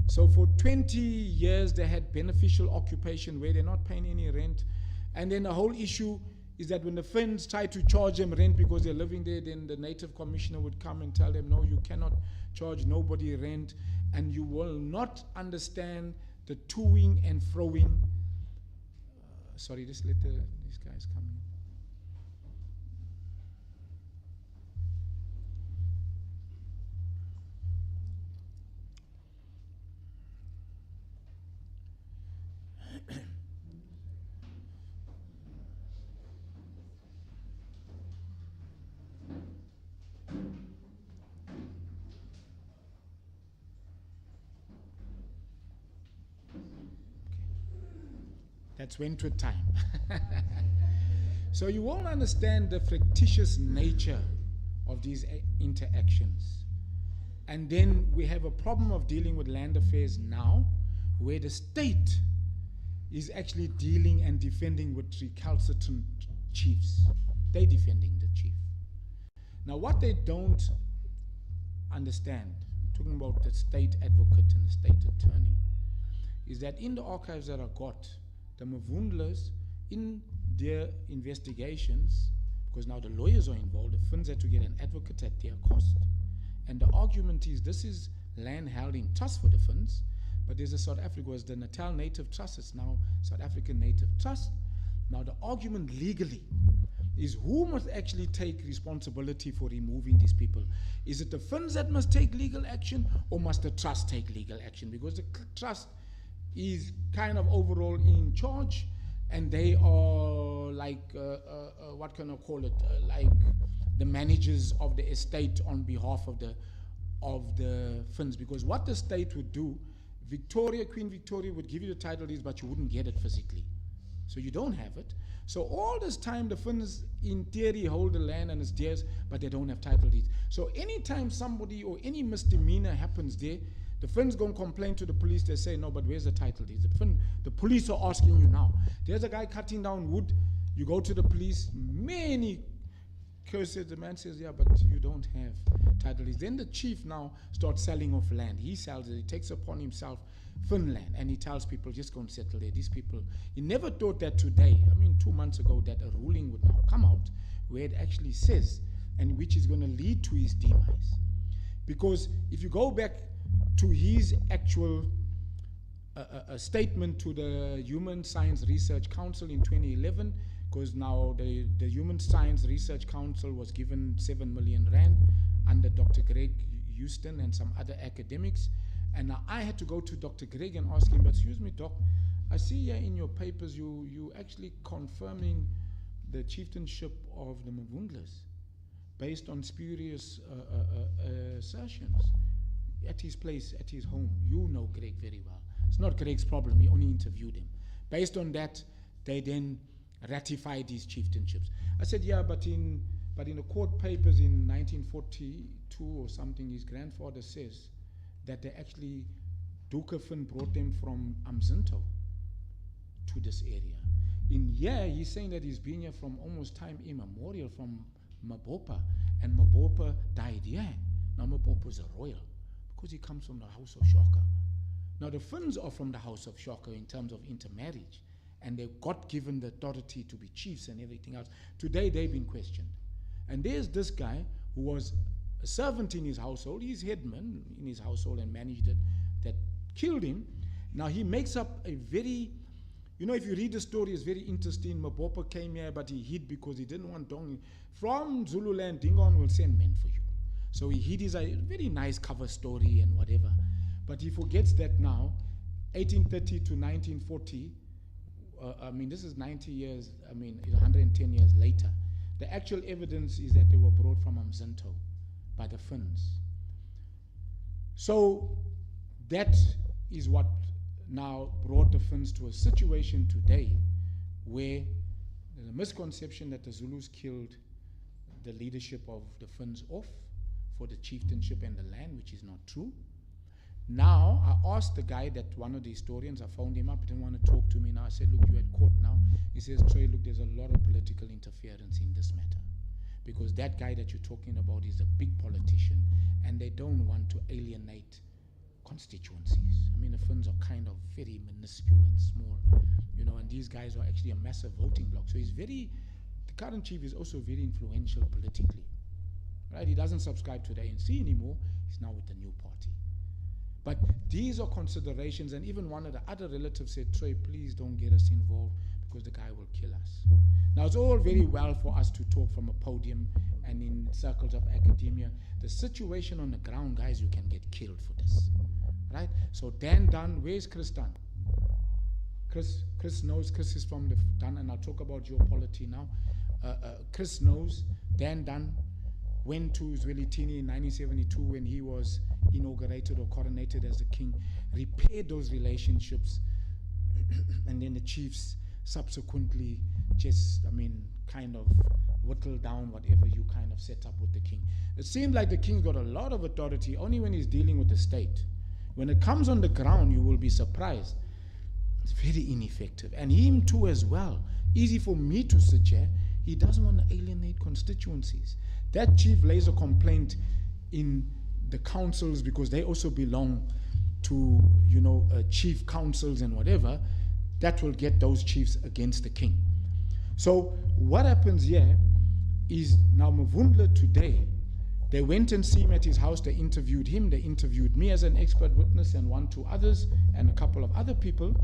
So for 20 years, they had beneficial occupation where they're not paying any rent. And then the whole issue is that when the Finns tried to charge them rent because they're living there, then the native commissioner would come and tell them, no, you cannot charge nobody rent, and you will not understand the toing and froing. Sorry, just let these guys come in. That's went with time. So you won't understand the fictitious nature of these interactions. And then we have a problem of dealing with land affairs now, where the state is actually dealing and defending with recalcitrant chiefs. They're defending the chief. Now what they don't understand, talking about the state advocate and the state attorney, is that in the archives that I got, the Mavundlas, in their investigations, because now the lawyers are involved, the Finns had to get an advocate at their cost. And the argument is this is land held in trust for the Finns, but there's a South Africa, was the Natal Native Trust, it's now South African Native Trust. Now the argument legally is who must actually take responsibility for removing these people? Is it the Finns that must take legal action, or must the trust take legal action? Because the trust is kind of overall in charge, and they are like, what can I call it, like the managers of the estate on behalf of the Finns. Because what the state would do, Queen Victoria would give you the title deeds, but you wouldn't get it physically. So you don't have it. So all this time the Finns in theory hold the land and it's theirs, but they don't have title deeds. So anytime somebody or any misdemeanor happens there, the Finns go and complain to the police. They say, no, but where's the title deeds? The police are asking you now. There's a guy cutting down wood. You go to the police, many curses. The man says, yeah, but you don't have title deeds. Then the chief now starts selling off land. He sells it. He takes upon himself Finland, and he tells people, just go and settle there. These people, he never thought that today, 2 months ago, that a ruling would now come out where it actually says, and which is going to lead to his demise. Because if you go back to his actual statement to the Human Science Research Council in 2011, because now the Human Science Research Council was given 7 million rand under Dr. Greg Houston and some other academics. And now I had to go to Dr. Greg and ask him, but excuse me, Doc, I see here in your papers you actually confirming the chieftainship of the Mavundlas based on spurious assertions at his place, at his home. You know Greg very well. It's not Greg's problem, he only interviewed him. Based on that, they then ratified these chieftainships. I said, yeah, but in the court papers in 1942 or something, his grandfather says that they actually, Duke Fynn brought them from Amzinto to this area. In here, he's saying that he's been here from almost time immemorial, from Mabopa, and Mabopa died here. Now Mabopa is a royal, because he comes from the house of Shaka. Now the Finns are from the house of Shaka in terms of intermarriage, and they got given the authority to be chiefs and everything else. Today they've been questioned. And there's this guy who was a servant in his household, he's headman in his household and managed it, that killed him. Now he makes up a very, if you read the story, it's very interesting. Mabopa came here, but he hid because he didn't want Dong. From Zululand, Dingon will send men for you. So he hid his very nice cover story and whatever. But he forgets that now, 1830 to 1940, this is 90 years, 110 years later. The actual evidence is that they were brought from Amzinto by the Finns. So that is what now brought the Finns to a situation today where there's a misconception that the Zulus killed the leadership of the Finns off for the chieftainship and the land, which is not true. Now, I asked the guy, that one of the historians, I phoned him up, he didn't want to talk to me now. I said, look, you're at court now. He says, Troy, look, there's a lot of political interference in this matter. Because that guy that you're talking about is a big politician, and they don't want to alienate constituencies. The Finns are kind of very minuscule and small, and these guys are actually a massive voting bloc. So the current chief is also very influential politically, right? He doesn't subscribe to the ANC anymore. He's now with the new party. But these are considerations, and even one of the other relatives said, Troy, please don't get us involved because the guy will kill us. Now, it's all very well for us to talk from a podium and in circles of academia. The situation on the ground, guys, you can get killed for this, right? So Dan Dunn, where's Chris Dunn? Chris knows, Chris is from the Dunn, and I'll talk about geopolitics now. Chris knows Dan Dunn went to Zwelithini in 1972 when he was inaugurated or coronated as the king, repaired those relationships, and then the chiefs subsequently just, kind of whittle down whatever you kind of set up with the king. It seems like the king's got a lot of authority only when he's dealing with the state. When it comes on the ground, you will be surprised. It's very ineffective. And him too as well. Easy for me to suggest, he doesn't want to alienate constituencies. That chief lays a complaint in the councils because they also belong to, chief councils and whatever. That will get those chiefs against the king. So what happens here is now Mavundla today, they went and see him at his house, they interviewed him, they interviewed me as an expert witness and 1-2 others and a couple of other people.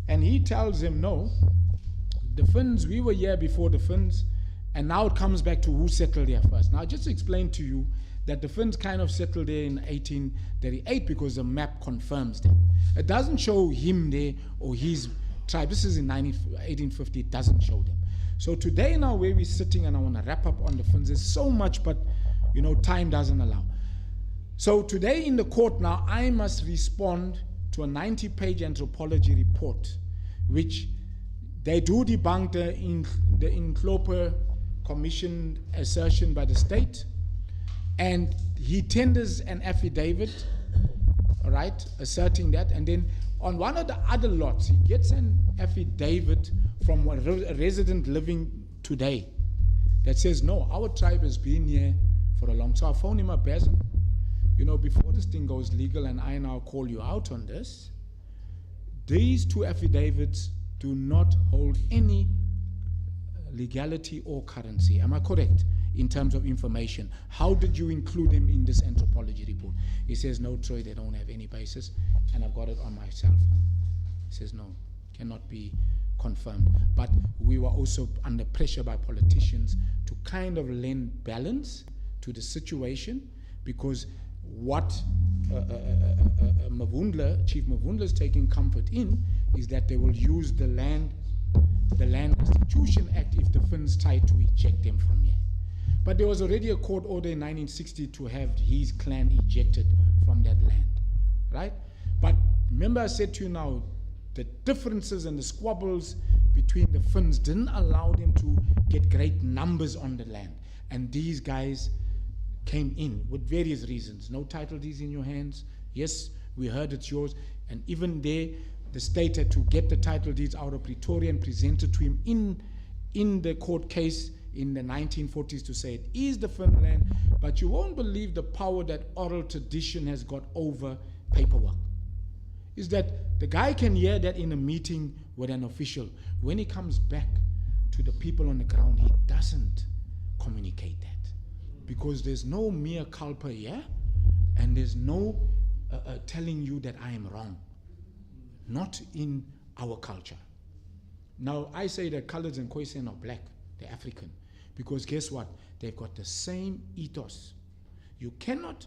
And he tells them, no, the Finns, we were here before the Finns, and now it comes back to who settled there first. Now just to explain to you that the Finns kind of settled there in 1838 because the map confirms that. It doesn't show him there or his tribe. This is in 1850, it doesn't show them. So today now where we're sitting, and I want to wrap up on the Finns, there's so much, but time doesn't allow. So today in the court now, I must respond to a 90-page anthropology report, which they do debunk the Inkloper Commission assertion by the state, and he tenders an affidavit, all right, asserting that, and then on one of the other lots, he gets an affidavit from a resident living today that says, no, our tribe has been here for a long time. So I phoned him up, Basil, before this thing goes legal, and I now call you out on this, these 2 affidavits do not hold any legality or currency. Am I correct in terms of information? How did you include them in this anthropology report? He says, no, Troy, they don't have any basis, and I've got it on my cell phone. He says, no, cannot be confirmed. But we were also under pressure by politicians to kind of lend balance to the situation, because what Chief Mavundla is taking comfort in is that they will use the Land Restitution Act if the Finns try to eject them from here. But there was already a court order in 1960 to have his clan ejected from that land, right? But remember I said to you now, the differences and the squabbles between the Finns didn't allow them to get great numbers on the land. And these guys came in with various reasons. No title deeds in your hands. Yes, we heard it's yours. And even there, the state had to get the title deeds out of Pretoria and present it to him in the court case in the 1940s to say it is the Fynn land. But you won't believe the power that oral tradition has got over paperwork. Is that the guy can hear that in a meeting with an official. When he comes back to the people on the ground, he doesn't communicate that. Because there's no mere culpa here, and there's no telling you that I am wrong. Not in our culture. Now, I say that Coloureds and KwaZulu-Natal are black, they're African. Because guess what? They've got the same ethos. You cannot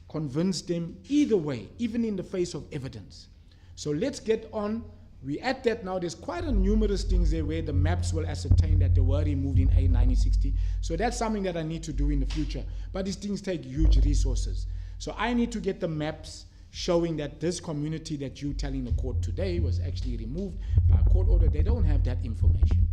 convince them either way, even in the face of evidence. So let's get on. We're at that now. There's quite a numerous things there where the maps will ascertain that they were removed in 1960. So that's something that I need to do in the future. But these things take huge resources. So I need to get the maps showing that this community that you're telling the court today was actually removed by a court order. They don't have that information.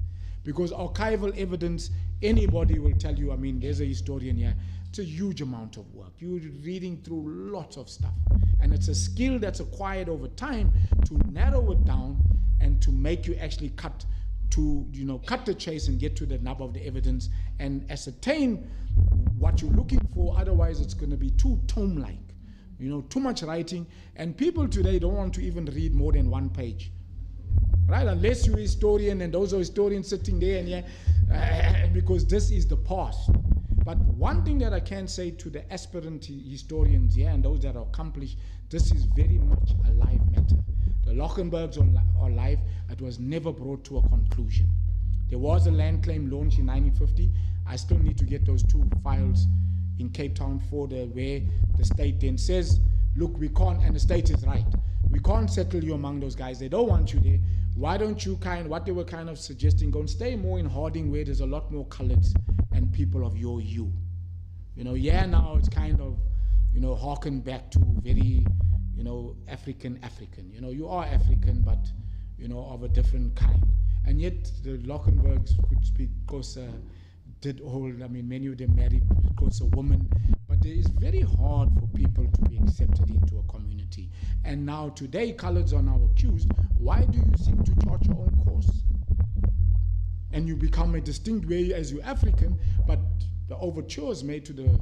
Because archival evidence, anybody will tell you, there's a historian here, it's a huge amount of work. You're reading through lots of stuff. And it's a skill that's acquired over time to narrow it down and to make you actually cut the chase and get to the nub of the evidence and ascertain what you're looking for. Otherwise, it's going to be too tome-like, too much writing. And people today don't want to even read more than 1 page. Right, unless you're a historian, and those are historians sitting there and here, because this is the past. But one thing that I can say to the aspirant historians here and those that are accomplished, this is very much a live matter. The Lochenbergs are live. It was never brought to a conclusion. There was a land claim launched in 1950. I still need to get those 2 files in Cape Town where the state then says, look, we can't, and the state is right. We can't settle you among those guys. They don't want you there. Why don't you what they were kind of suggesting, go and stay more in Harding where there's a lot more coloureds and people of your hue. Now it's kind of, harken back to very, African. You are African, but, of a different kind. And yet the Lochenbergs could speak Xhosa, did all, many of them married Xhosa women, but it is very hard for people to be accepted into a community. And now today, coloureds are now accused, why do you seek to chart your own course? And you become a distinct way as you're African, but the overtures made to the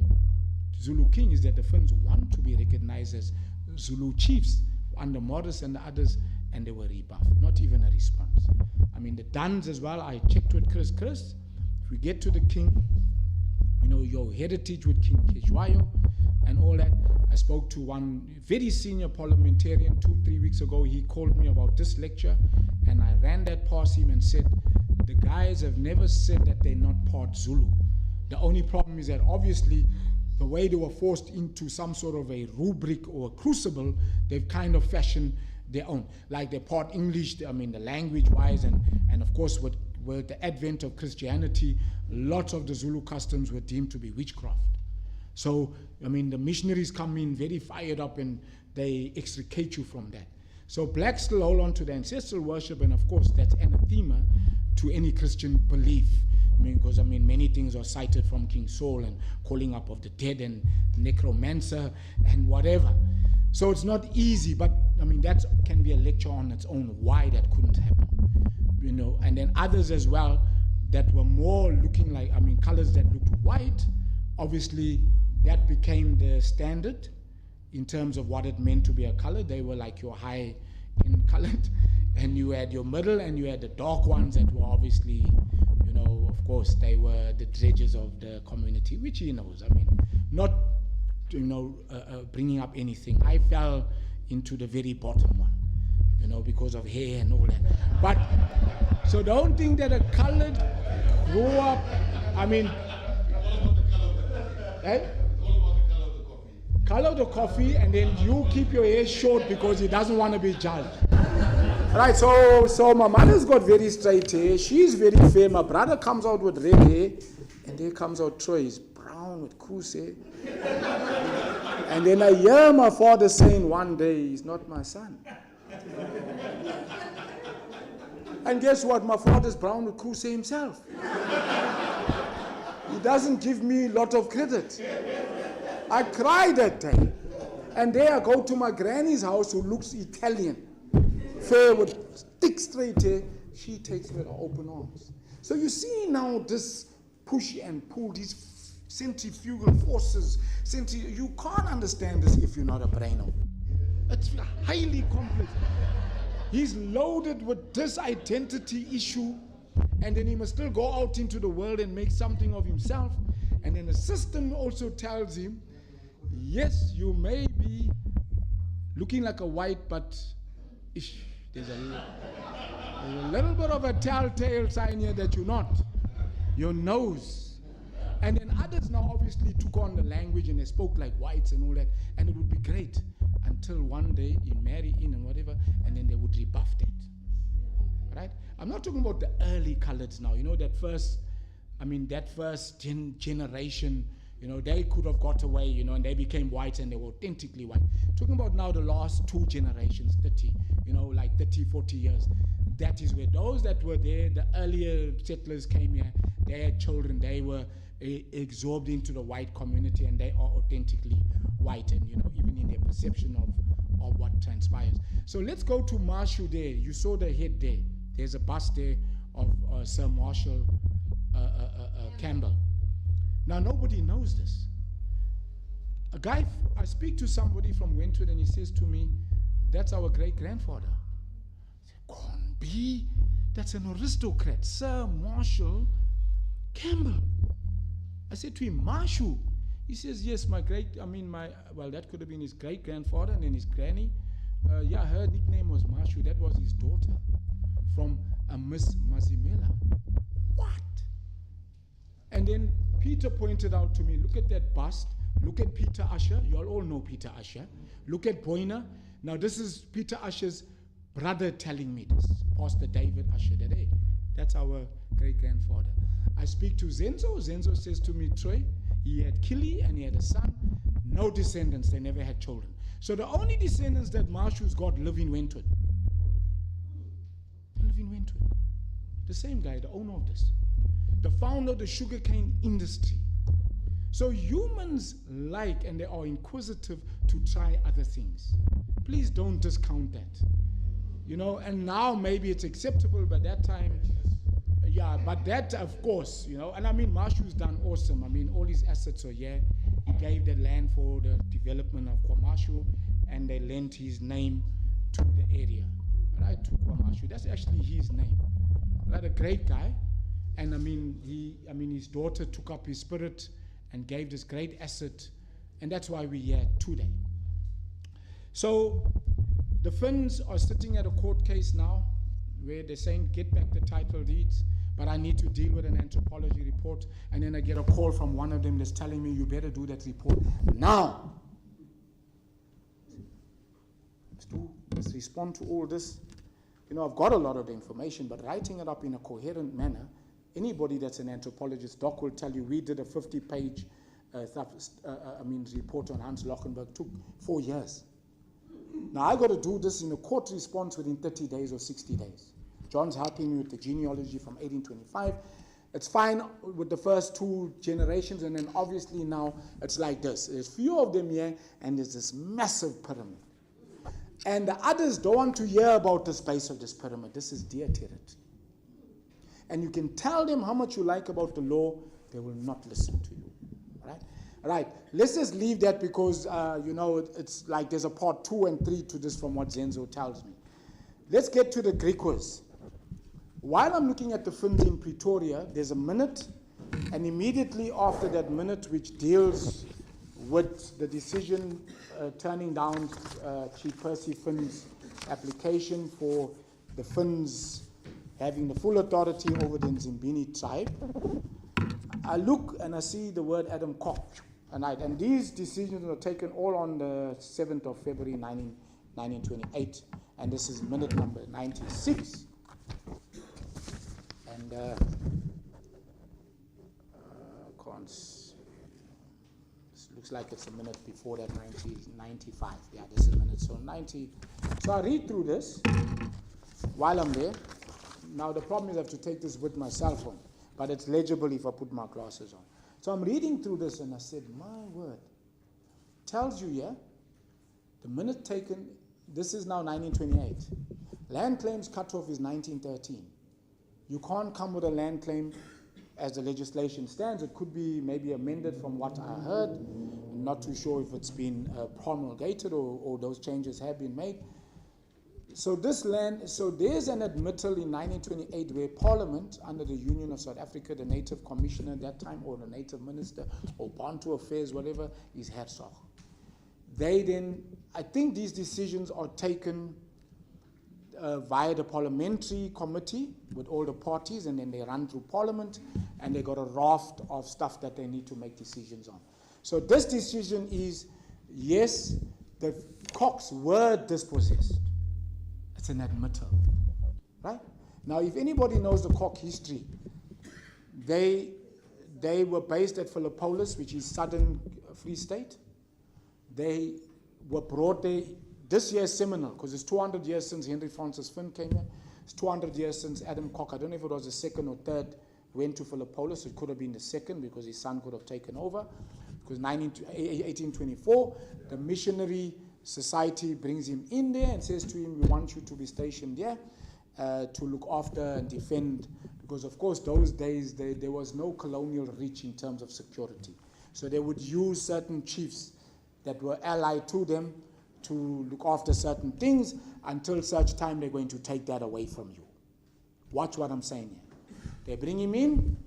Zulu king is that the Finns want to be recognized as Zulu chiefs under Morris and the others, and they were rebuffed, not even a response. The Duns as well, I checked with Chris. If we get to the king, your heritage with King Kejwayo and all that. I spoke to one very senior parliamentarian 2-3 weeks ago. He called me about this lecture, and I ran that past him and said, the guys have never said that they're not part Zulu. The only problem is that obviously the way they were forced into some sort of a rubric or a crucible, they've kind of fashioned their own. Like they're part English, the language-wise, and of course with the advent of Christianity, lots of the Zulu customs were deemed to be witchcraft. So, the missionaries come in very fired up and they extricate you from that. So blacks still hold on to the ancestral worship, and of course that's anathema to any Christian belief. Because many things are cited from King Saul and calling up of the dead and necromancer and whatever. So it's not easy, but that can be a lecture on its own why that couldn't happen. And then others as well that were more looking like, colors that looked white, obviously that became the standard in terms of what it meant to be a color. They were like your high in colored, and you had your middle and you had the dark ones that were obviously, of course, they were the dredges of the community, which he knows. Not, bringing up anything. I fell into the very bottom one, because of hair and all that. But, so don't think that a colored grew up, eh? Color of the coffee, and then you keep your hair short because he doesn't want to be judged. Right, so my mother's got very straight hair. She's very fair. My brother comes out with red hair, and there comes out Troy. He's brown with coos hair. And then I hear my father saying one day, he's not my son. And guess what? My father's brown with coos hair himself. He doesn't give me a lot of credit. I cried that day. And there I go to my granny's house, who looks Italian, fair with thick straight hair. She takes me with open arms. So you see now this push and pull, these centrifugal forces. You can't understand this if you're not a braino. It's highly complex. He's loaded with this identity issue, and then he must still go out into the world and make something of himself. And then the system also tells him, yes, you may be looking like a white, but there's a little bit of a telltale sign here that you're not. Your nose. And then others now obviously took on the language and they spoke like whites and all that, and it would be great until one day you marry in and whatever, and then they would rebuff that. Right? I'm not talking about the early coloreds now, that first generation, they could have got away, and they became whites and they were authentically white. Talking about now the last 2 generations, 30, like 30, 40 years. That is where those that were there, the earlier settlers came here, they had children, they were absorbed into the white community, and they are authentically white, and even in their perception of what transpires. So let's go to Marshu there. You saw the head there. There's a bust there of Sir Marshall Campbell. Now nobody knows this. I speak to somebody from Wentworth, and he says to me, that's our great-grandfather. I said, can't be. That's an aristocrat, Sir Marshall Campbell. I said to him, Marshu. He says, yes, that could have been his great-grandfather and then his granny. Her nickname was Marshu. That was his daughter from a Miss Mazimela. What? And then Peter pointed out to me, look at that bust. Look at Peter Usher. You all know Peter Usher. Look at Boyner. Now this is Peter Usher's brother telling me this. Pastor David Usher. That's our great-grandfather. I speak to Zenzo. Zenzo says to me, Troy, he had Killie and he had a son. No descendants. They never had children. So the only descendants that Marshu's got live in Wentworth. Alvin Wentworth, the same guy, the owner of this, the founder of the sugarcane industry. So humans like, and they are inquisitive to try other things. Please don't discount that. You know, and now maybe it's acceptable, but that time, yeah, but that, of course, you know, and I mean, Marshu's done awesome. I mean, all his assets are here. He gave the land for the development of KwaMashu, and they lent his name to the area, right, to KwaMashu. That's actually his name. Right, a great guy. And I mean, his daughter took up his spirit and gave this great asset, and that's why we're here today. So the Fynns are sitting at a court case now where they're saying, get back the title deeds, but I need to deal with an anthropology report, and then I get a call from one of them that's telling me, you better do that report now. Let's respond to all this. You know, I've got a lot of the information, but writing it up in a coherent manner, anybody that's an anthropologist, Doc will tell you, we did a 50-page report on Hans Lochenberg, took 4 years. Now I got to do this in a court response within 30 days or 60 days. John's helping me with the genealogy from 1825. It's fine with the first 2 generations, and then obviously now it's like this. There's few of them here, and there's this massive pyramid. And the others don't want to hear about the space of this pyramid. This is their territory. And you can tell them how much you like about the law, they will not listen to you. All right, let's just leave that because, you know, it's like there's a part 2 and 3 to this from what Zenzo tells me. Let's get to the Griquas. While I'm looking at the Fynns in Pretoria, there's a minute, and immediately after that minute, which deals with the decision turning down Chief Percy Fynn's application for the Fynns having the full authority over the Nzimbini tribe, I look and I see the word Adam Kok. And these decisions were taken all on the 7th of February 1928. And this is minute number 96. And this looks like it's a minute before that, 95. Yeah, this is minute, so 90. So I read through this while I'm there. Now the problem is I have to take this with my cell phone, but it's legible if I put my glasses on. So I'm reading through this and I said, my word, tells you here, the minute taken, this is now 1928. Land claims cutoff is 1913. You can't come with a land claim as the legislation stands. It could be maybe amended from what I heard. I'm not too sure if it's been promulgated or those changes have been made. So this land, so there's an admittal in 1928 where Parliament, under the Union of South Africa, the Native Commissioner at that time, or the Native Minister, or Bantu Affairs, whatever, is Herzog. They then, I think these decisions are taken via the parliamentary committee with all the parties, and then they run through Parliament, and they got a raft of stuff that they need to make decisions on. So this decision is, yes, the Koks were dispossessed. It's an admittal, right? Now, if anybody knows the Kok history, they were based at Philippolis, which is Southern Free State. They were brought there. This year is seminal because it's 200 years since Henry Francis Fynn came here. It's 200 years since Adam Kok, I don't know if it was the second or third, went to Philippolis. It could have been the second because his son could have taken over. Because 1824, the missionary society brings him in there and says to him, we want you to be stationed there to look after and defend, because of course those days there was no colonial reach in terms of security. So they would use certain chiefs that were allied to them to look after certain things until such time they're going to take that away from you. Watch what I'm saying here. They bring him in,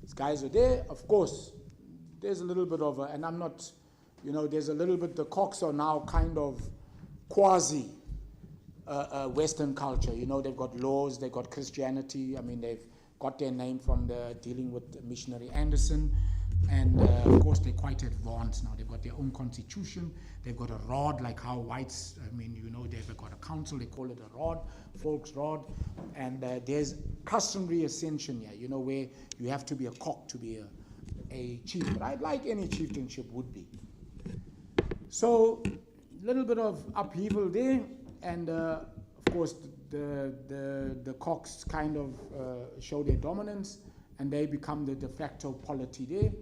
these guys are there, of course, there's a little bit of a, and I'm not, you know, there's a little bit, the Koks are now kind of quasi Western culture. You know, they've got laws, they've got Christianity. I mean, they've got their name from the dealing with missionary Anderson. And of course, they're quite advanced now. They've got their own constitution. They've got a rod, like how whites, I mean, you know, they've got a council, they call it a rod, folks' rod. And there's customary ascension here, you know, where you have to be a Kok to be a chief, right? Like any chieftainship would be. So, a little bit of upheaval there, and of course, the Koks kind of show their dominance, and they become the de facto polity there.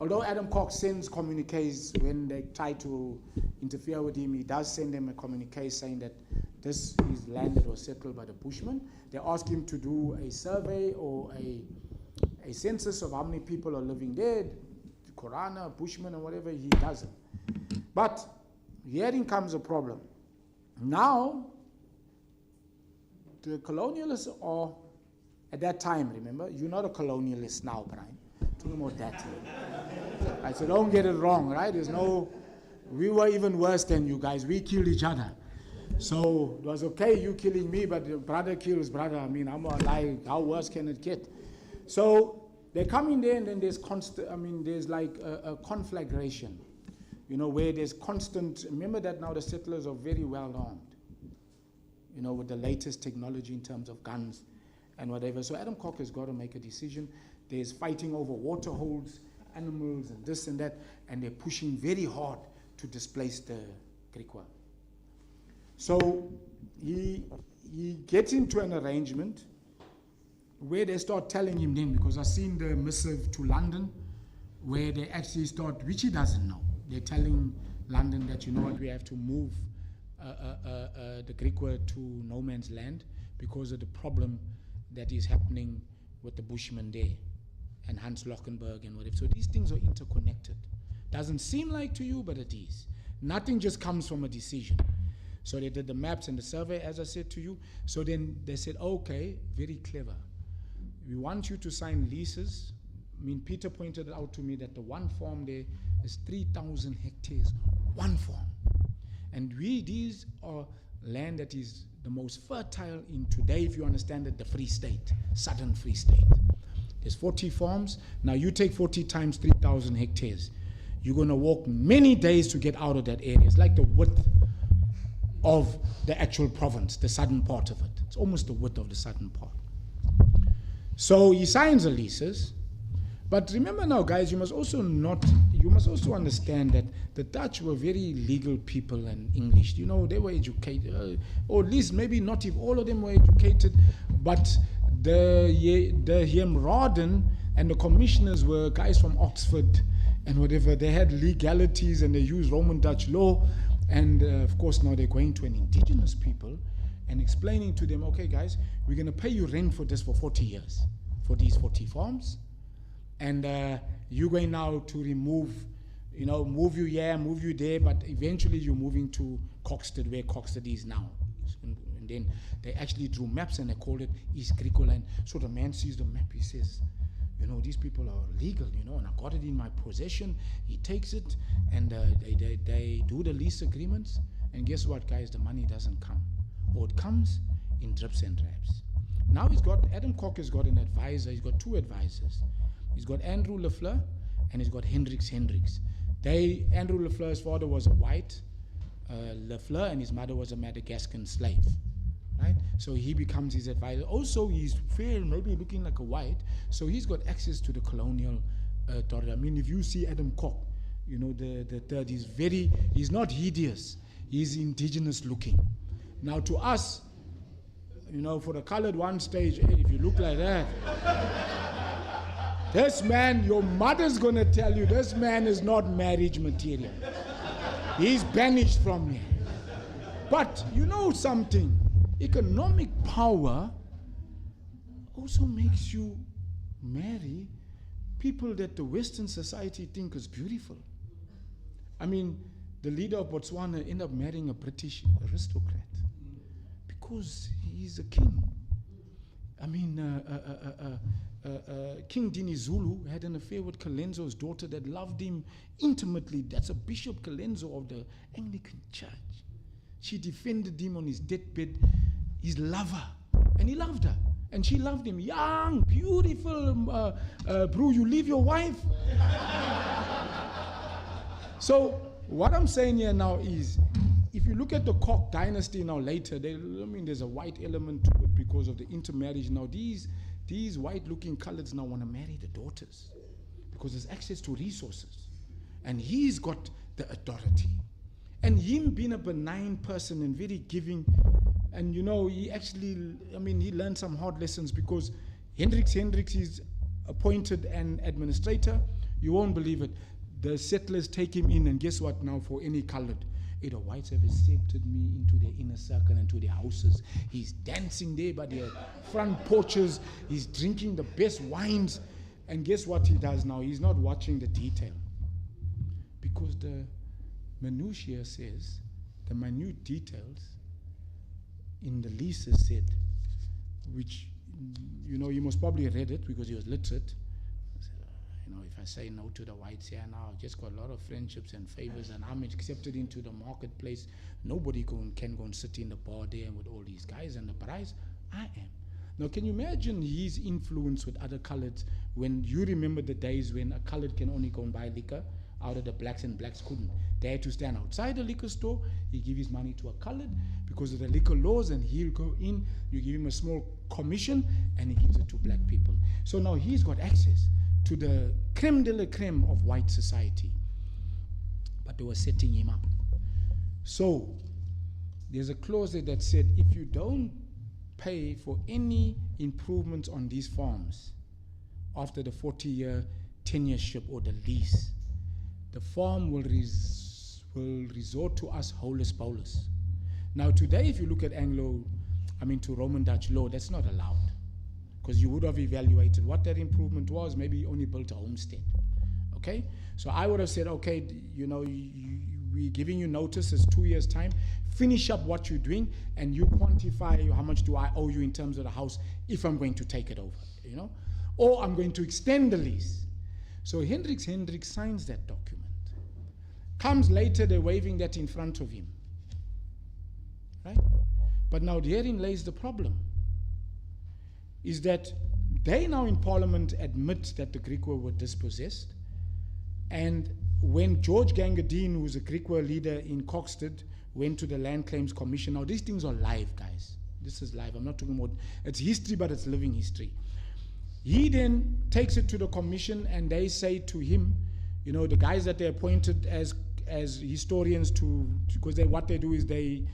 Although Adam Kok sends communiques when they try to interfere with him, he does send them a communique saying that this is land that was settled by the Bushmen. They ask him to do a survey or a census of how many people are living there, Korana, Bushmen, and whatever. He doesn't. But herein comes a problem. Now, the colonialists are, at that time, remember, you're not a colonialist now, Brian. Talking about that. I said, don't get it wrong, right? There's no, we were even worse than you guys. We killed each other. So it was okay, you killing me, but your brother kills brother. I mean, I'm like, how worse can it get? So they come in there, and then there's constant, there's like a conflagration, where there's constant, remember that now the settlers are very well armed, with the latest technology in terms of guns and whatever. So Adam Kok has got to make a decision. There's fighting over water holes, animals, and this and that, and they're pushing very hard to displace the Griqua. So he gets into an arrangement where they start telling him then, because I've seen the missive to London, where they actually start, which he doesn't know. They're telling London that, you know what, we have to move the Griqua to no man's land because of the problem that is happening with the Bushmen there and Hans Lochenberg and whatever. So these things are interconnected. Doesn't seem like to you, but it is. Nothing just comes from a decision. So they did the maps and the survey, as I said to you. So then they said, okay, very clever. We want you to sign leases. Peter pointed out to me that the one farm there is 3,000 hectares, one farm. And these are land that is the most fertile in today, if you understand it, the Free State, Southern Free State. There's 40 farms. Now you take 40 times 3,000 hectares. You're going to walk many days to get out of that area. It's like the width of the actual province, the southern part of it. It's almost the width of the southern part. So he signs the leases. But remember now, guys, you must also understand that the Dutch were very legal people and English. They were educated, or at least maybe not if all of them were educated, but the Heemraden and the commissioners were guys from Oxford and whatever. They had legalities and they used Roman Dutch law. And of course, now they're going to an indigenous people and explaining to them, okay, guys, we're going to pay you rent for this for 40 years, for these 40 farms. And you're going now to remove, move you here, move you there, but eventually you're moving to Kokstad, where Kokstad is now. And then they actually drew maps and they called it East Griqualand. So the man sees the map, he says, these people are legal, and I got it in my possession. He takes it, and they do the lease agreements. And guess what, guys? The money doesn't come. Or it comes in drips and drabs. Now Adam Kok has got an advisor. He's got two advisors. He's got Andrew Lafleur, and he's got Hendricks. Andrew Lafleur's father was a white Lafleur, and his mother was a Madagascan slave. Right? So he becomes his advisor. Also, he's fair, maybe looking like a white, so he's got access to the colonial authority. If you see Adam Kok, the third, he's not hideous. He's indigenous looking. Now to us, for the colored one stage, hey, if you look like that, this man, your mother's going to tell you, this man is not marriage material. He's banished from here. But you know something? Economic power also makes you marry people that the Western society think is beautiful. The leader of Botswana ended up marrying a British aristocrat because he's a king. King Dinizulu had an affair with Kalenzo's daughter that loved him intimately. That's a Bishop Kalenzo of the Anglican Church. She defended him on his deathbed, his lover, and he loved her. And she loved him. Young, beautiful, bro, you leave your wife? So what I'm saying here now is, if you look at the Kok dynasty now later, there's a white element to it because of the intermarriage. Now these white-looking coloreds now want to marry the daughters because there's access to resources. And he's got the authority. And him being a benign person and very giving, And you know, he actually, he learned some hard lessons, because Hendricks is appointed an administrator. You won't believe it. The settlers take him in, and guess what now, for any colored? The whites have accepted me into their inner circle and to their houses. He's dancing there by their front porches. He's drinking the best wines. And guess what he does now? He's not watching the detail. Because the minutiae says, the minute details in the leases said, which, you most probably read it because he was literate. If I say no to the whites here now, I've just got a lot of friendships and favors, and I'm accepted into the marketplace. Nobody can go and sit in the bar there with all these guys, and the price, I am. Now, can you imagine his influence with other coloreds, when you remember the days when a colored can only go and buy liquor out of the blacks, and blacks couldn't? They had to stand outside the liquor store. He give his money to a colored because of the liquor laws, and he'll go in, you give him a small commission, and he gives it to black people. So now he's got access to the creme de la creme of white society. But they were setting him up. So there's a clause there that said, if you don't pay for any improvements on these farms after the 40-year tenureship or the lease, the farm will resort to us holus bolus. Now today, if you look at to Roman Dutch law, that's not allowed. Because you would have evaluated what that improvement was. Maybe you only built a homestead. Okay? So I would have said, okay, we're giving you notice, it's 2 years' time. Finish up what you're doing, and you quantify how much do I owe you in terms of the house if I'm going to take it over, or I'm going to extend the lease. So Hendricks signs that document. Comes later, they're waving that in front of him. Right? But now therein lays the problem. Is that they now in Parliament admit that the Griqua were dispossessed. And when George Gangadine, who was a Griqua leader in Kokstad, went to the Land Claims Commission, now these things are live, guys. This is live. I'm not talking about, it's history, but it's living history. He then takes it to the commission, and they say to him, the guys that they appointed as historians because what they do is they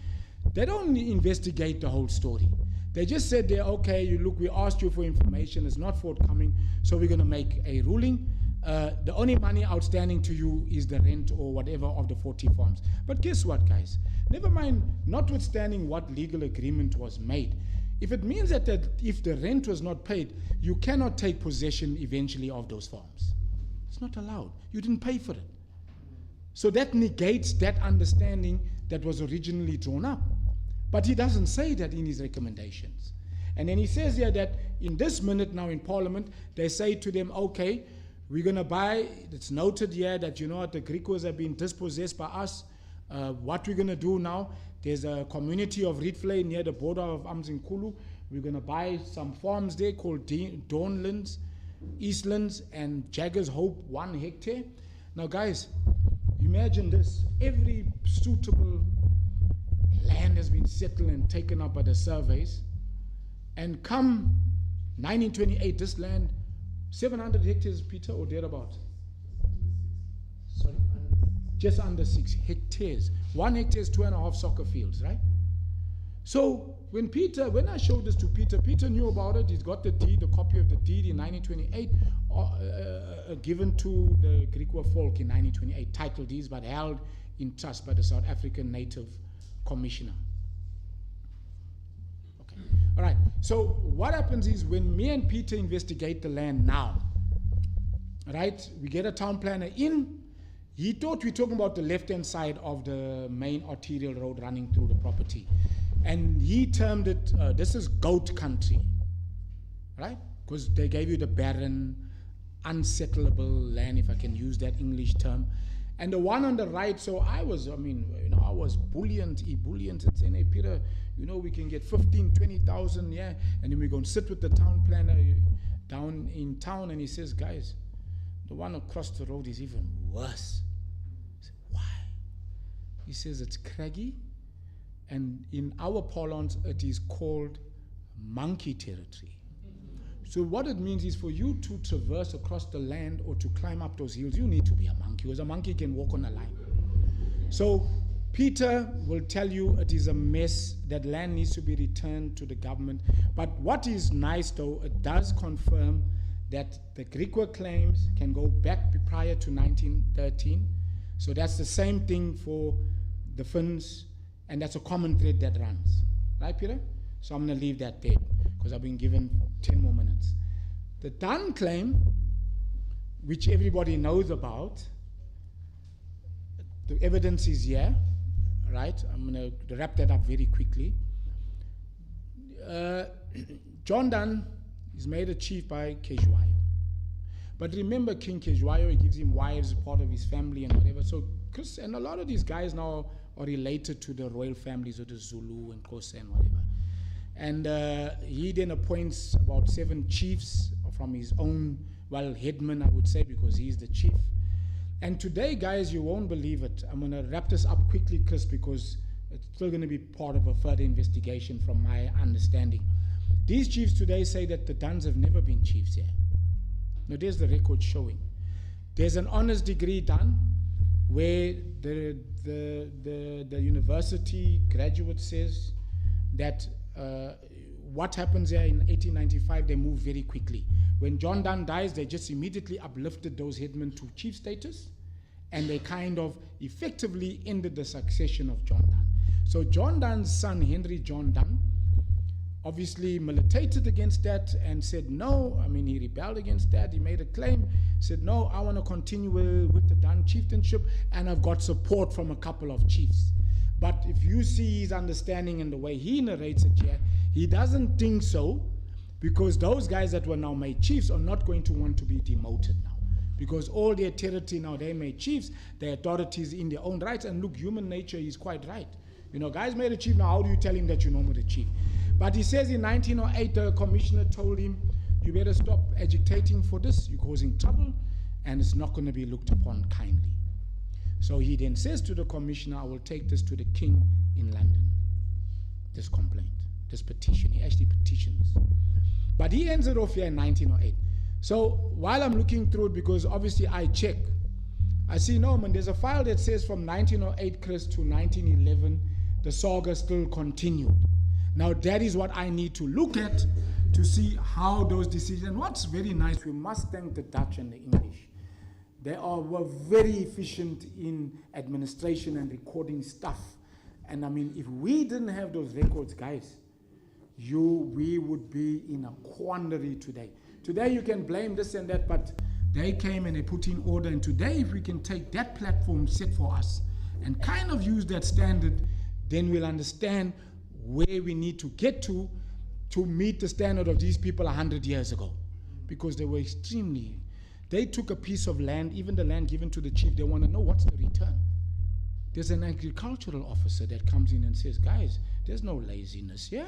don't investigate the whole story. They just said there, okay, look, we asked you for information, it's not forthcoming, so we're going to make a ruling. The only money outstanding to you is the rent or whatever of the 40 farms. But guess what, guys? Never mind, notwithstanding what legal agreement was made, if it means that if the rent was not paid, you cannot take possession eventually of those farms. It's not allowed. You didn't pay for it. So that negates that understanding that was originally drawn up. But he doesn't say that in his recommendations. And then he says here that in this minute now in Parliament, they say to them, okay, we're going to buy, it's noted here that, the Griquas have been dispossessed by us. What we're going to do now, there's a community of Rietvlei near the border of Amzinkulu. We're going to buy some farms there called Dawnlands, Eastlands, and Jaggers Hope, 1 hectare. Now, guys, imagine this. Every suitable land has been settled and taken up by the surveys. And come 1928, this land, 700 hectares, Peter, or thereabout? Sorry? Just under 6 hectares. 1 hectare is 2.5 soccer fields, right? So when I showed this to Peter, Peter knew about it. He's got the deed, a copy of the deed in 1928, given to the Griqua folk in 1928, title deeds, but held in trust by the South African Native Commissioner. Okay. All right. So what happens is when me and Peter investigate the land now, right, we get a town planner in. He thought we're talking about the left-hand side of the main arterial road running through the property. And he termed it, this is goat country, right? Because they gave you the barren, unsettleable land, if I can use that English term. And the one on the right, so I was buoyant and saying, hey, Peter, we can get 15, 20,000, yeah, and then we're going to sit with the town planner down in town, and he says, guys, the one across the road is even worse. I said, why? He says it's craggy, and in our parlance, it is called monkey territory. So what it means is for you to traverse across the land or to climb up those hills, you need to be a monkey, because a monkey can walk on a line. So Peter will tell you it is a mess, that land needs to be returned to the government. But what is nice though, it does confirm that the Griqua claims can go back prior to 1913. So that's the same thing for the Finns, and that's a common thread that runs. Right, Peter? So I'm going to leave that there because I've been given 10 more minutes. The Dunn claim, which everybody knows about, the evidence is here, right? I'm going to wrap that up very quickly. John Dunn is made a chief by Kejwayo. But remember King Kejwayo, he gives him wives, part of his family and whatever. So, Chris, and a lot of these guys now are related to the royal families of the Zulu and Xhosa and whatever. And he then appoints about 7 chiefs from his own, well, headman, I would say, because he's the chief. And today, guys, you won't believe it. I'm going to wrap this up quickly, Chris, because it's still going to be part of a further investigation from my understanding. These chiefs today say that the Dunns have never been chiefs here. Now, there's the record showing. There's an honors degree done where the university graduate says that what happens here in 1895, they move very quickly. When John Dunn dies, they just immediately uplifted those headmen to chief status, and they kind of effectively ended the succession of John Dunn. So John Dunn's son, Henry John Dunn, obviously militated against that and said no. I mean, he rebelled against that. He made a claim, said no, I want to continue with the Dunn chieftainship, and I've got support from a couple of chiefs. But if you see his understanding and the way he narrates it here, he doesn't think so, because those guys that were now made chiefs are not going to want to be demoted now, because all their territory now, they made chiefs, their authorities in their own rights. And look, human nature is quite right. You know, guys made a chief, now how do you tell him that you're no more the chief? But he says in 1908, the commissioner told him, you better stop agitating for this, you're causing trouble, and it's not going to be looked upon kindly. So he then says to the commissioner, I will take this to the king in London, this complaint, this petition. He actually petitions. But he ends it off here in 1908. So while I'm looking through it, because obviously I check, I see, no, man, there's a file that says from 1908, Chris, to 1911, the saga still continued. Now that is what I need to look at to see how those decisions, and what's very nice, we must thank the Dutch and the English. They were very efficient in administration and recording stuff. And I mean, if we didn't have those records, guys, we would be in a quandary today. Today you can blame this and that, but they came and they put in order. And today, if we can take that platform set for us and kind of use that standard, then we'll understand where we need to get to meet the standard of these people 100 years ago. Because they were extremely, they took a piece of land, even the land given to the chief, they want to know what's the return. There's an agricultural officer that comes in and says, guys, there's no laziness here.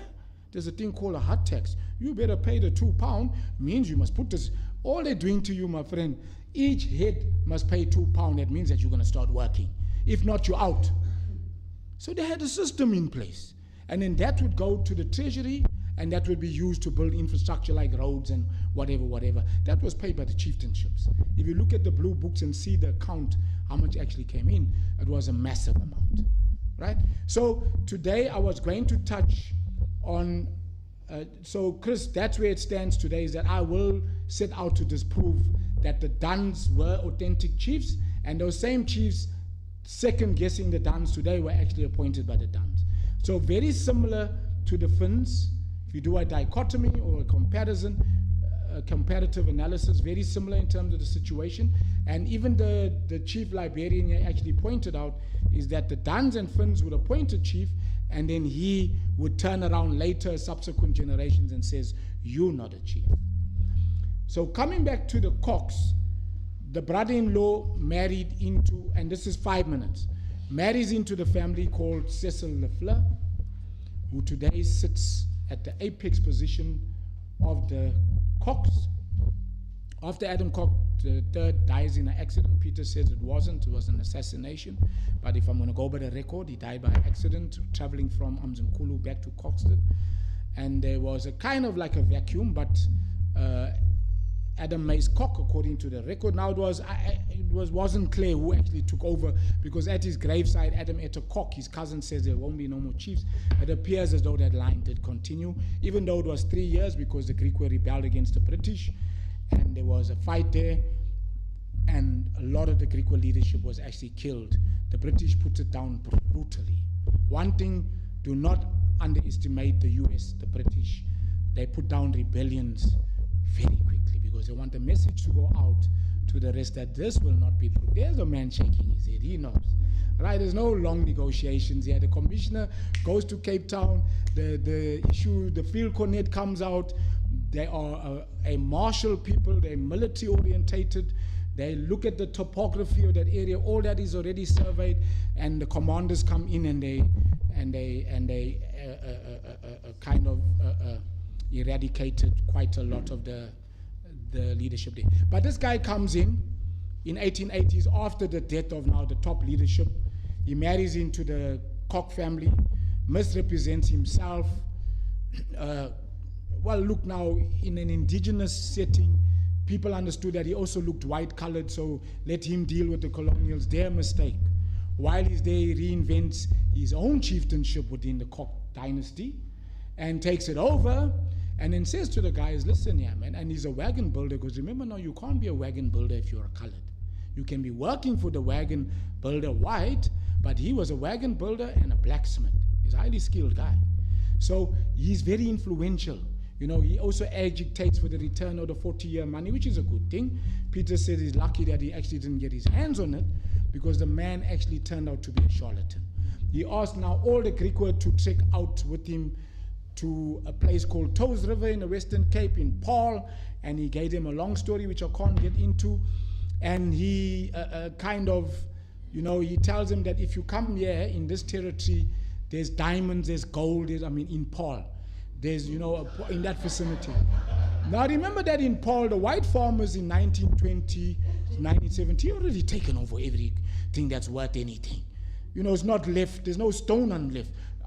There's a thing called a hut tax. You better pay the £2, means you must put this. All they're doing to you, my friend, each head must pay £2. That means that you're going to start working. If not, you're out. So they had a system in place. And then that would go to the treasury, and that would be used to build infrastructure like roads and whatever. That was paid by the chieftainships. If you look at the blue books and see the account, how much actually came in, it was a massive amount, right? So today I was going to touch on, so Chris, that's where it stands today, is that I will set out to disprove that the Dunns were authentic chiefs, and those same chiefs second guessing the Dunns today were actually appointed by the Dunns. So very similar to the Finns. If you do a dichotomy or a comparison, a comparative analysis, very similar in terms of the situation. And even the chief librarian here actually pointed out is that the Dunns and Finns would appoint a chief, and then he would turn around later, subsequent generations, and says, you're not a chief. So coming back to the Koks, the brother-in-law married into, and this is 5 minutes, marries into the family called Cecil Lefleur, who today sits at the apex position of the Koks. After Adam Kok III dies in an accident, Peter says it wasn't, it was an assassination. But if I'm going to go by the record, he died by accident, traveling from Umzimkhulu back to Kokstad. And there was a kind of like a vacuum, but Adam Mays Kok, according to the record. Now wasn't clear who actually took over, because at his graveside, Adam Etta Kok, his cousin, says there won't be no more chiefs. It appears as though that line did continue, even though it was 3 years, because the Greek were rebelled against the British, and there was a fight there, and a lot of the Greek leadership was actually killed. The British put it down brutally. One thing, do not underestimate the US, the British. They put down rebellions very quickly, because they want a message to go out to the rest that this will not be proved. There's a man shaking his head, he knows. Right, there's no long negotiations here. The commissioner goes to Cape Town, the issue, the field cornet comes out. They are a martial people, they're military orientated. They look at the topography of that area, all that is already surveyed, and the commanders come in and they kind of eradicated quite a lot of the leadership there. But this guy comes in 1880s, after the death of now the top leadership. He marries into the Kok family, misrepresents himself. Well, look now, in an indigenous setting, people understood that he also looked white-colored, so let him deal with the colonials, their mistake. While he's there, he reinvents his own chieftainship within the Kok dynasty and takes it over, and then says to the guys, listen, yeah, man, and he's a wagon builder, because remember now, you can't be a wagon builder if you're a colored. You can be working for the wagon builder white, but he was a wagon builder and a blacksmith. He's a highly skilled guy. So he's very influential. You know, he also agitates for the return of the 40-year money, which is a good thing. Peter said he's lucky that he actually didn't get his hands on it, because the man actually turned out to be a charlatan. He asked now all the Greek word to trek out with him to a place called Toes River in the Western Cape in Paul, and he gave them a long story which I can't get into. And he kind of, you know, he tells them that if you come here in this territory, there's diamonds, there's gold, in Paul. There's, you know, in that vicinity. Now remember that in Paul, the white farmers in 1920, 1970, already taken over everything that's worth anything. You know, it's not left, there's no stone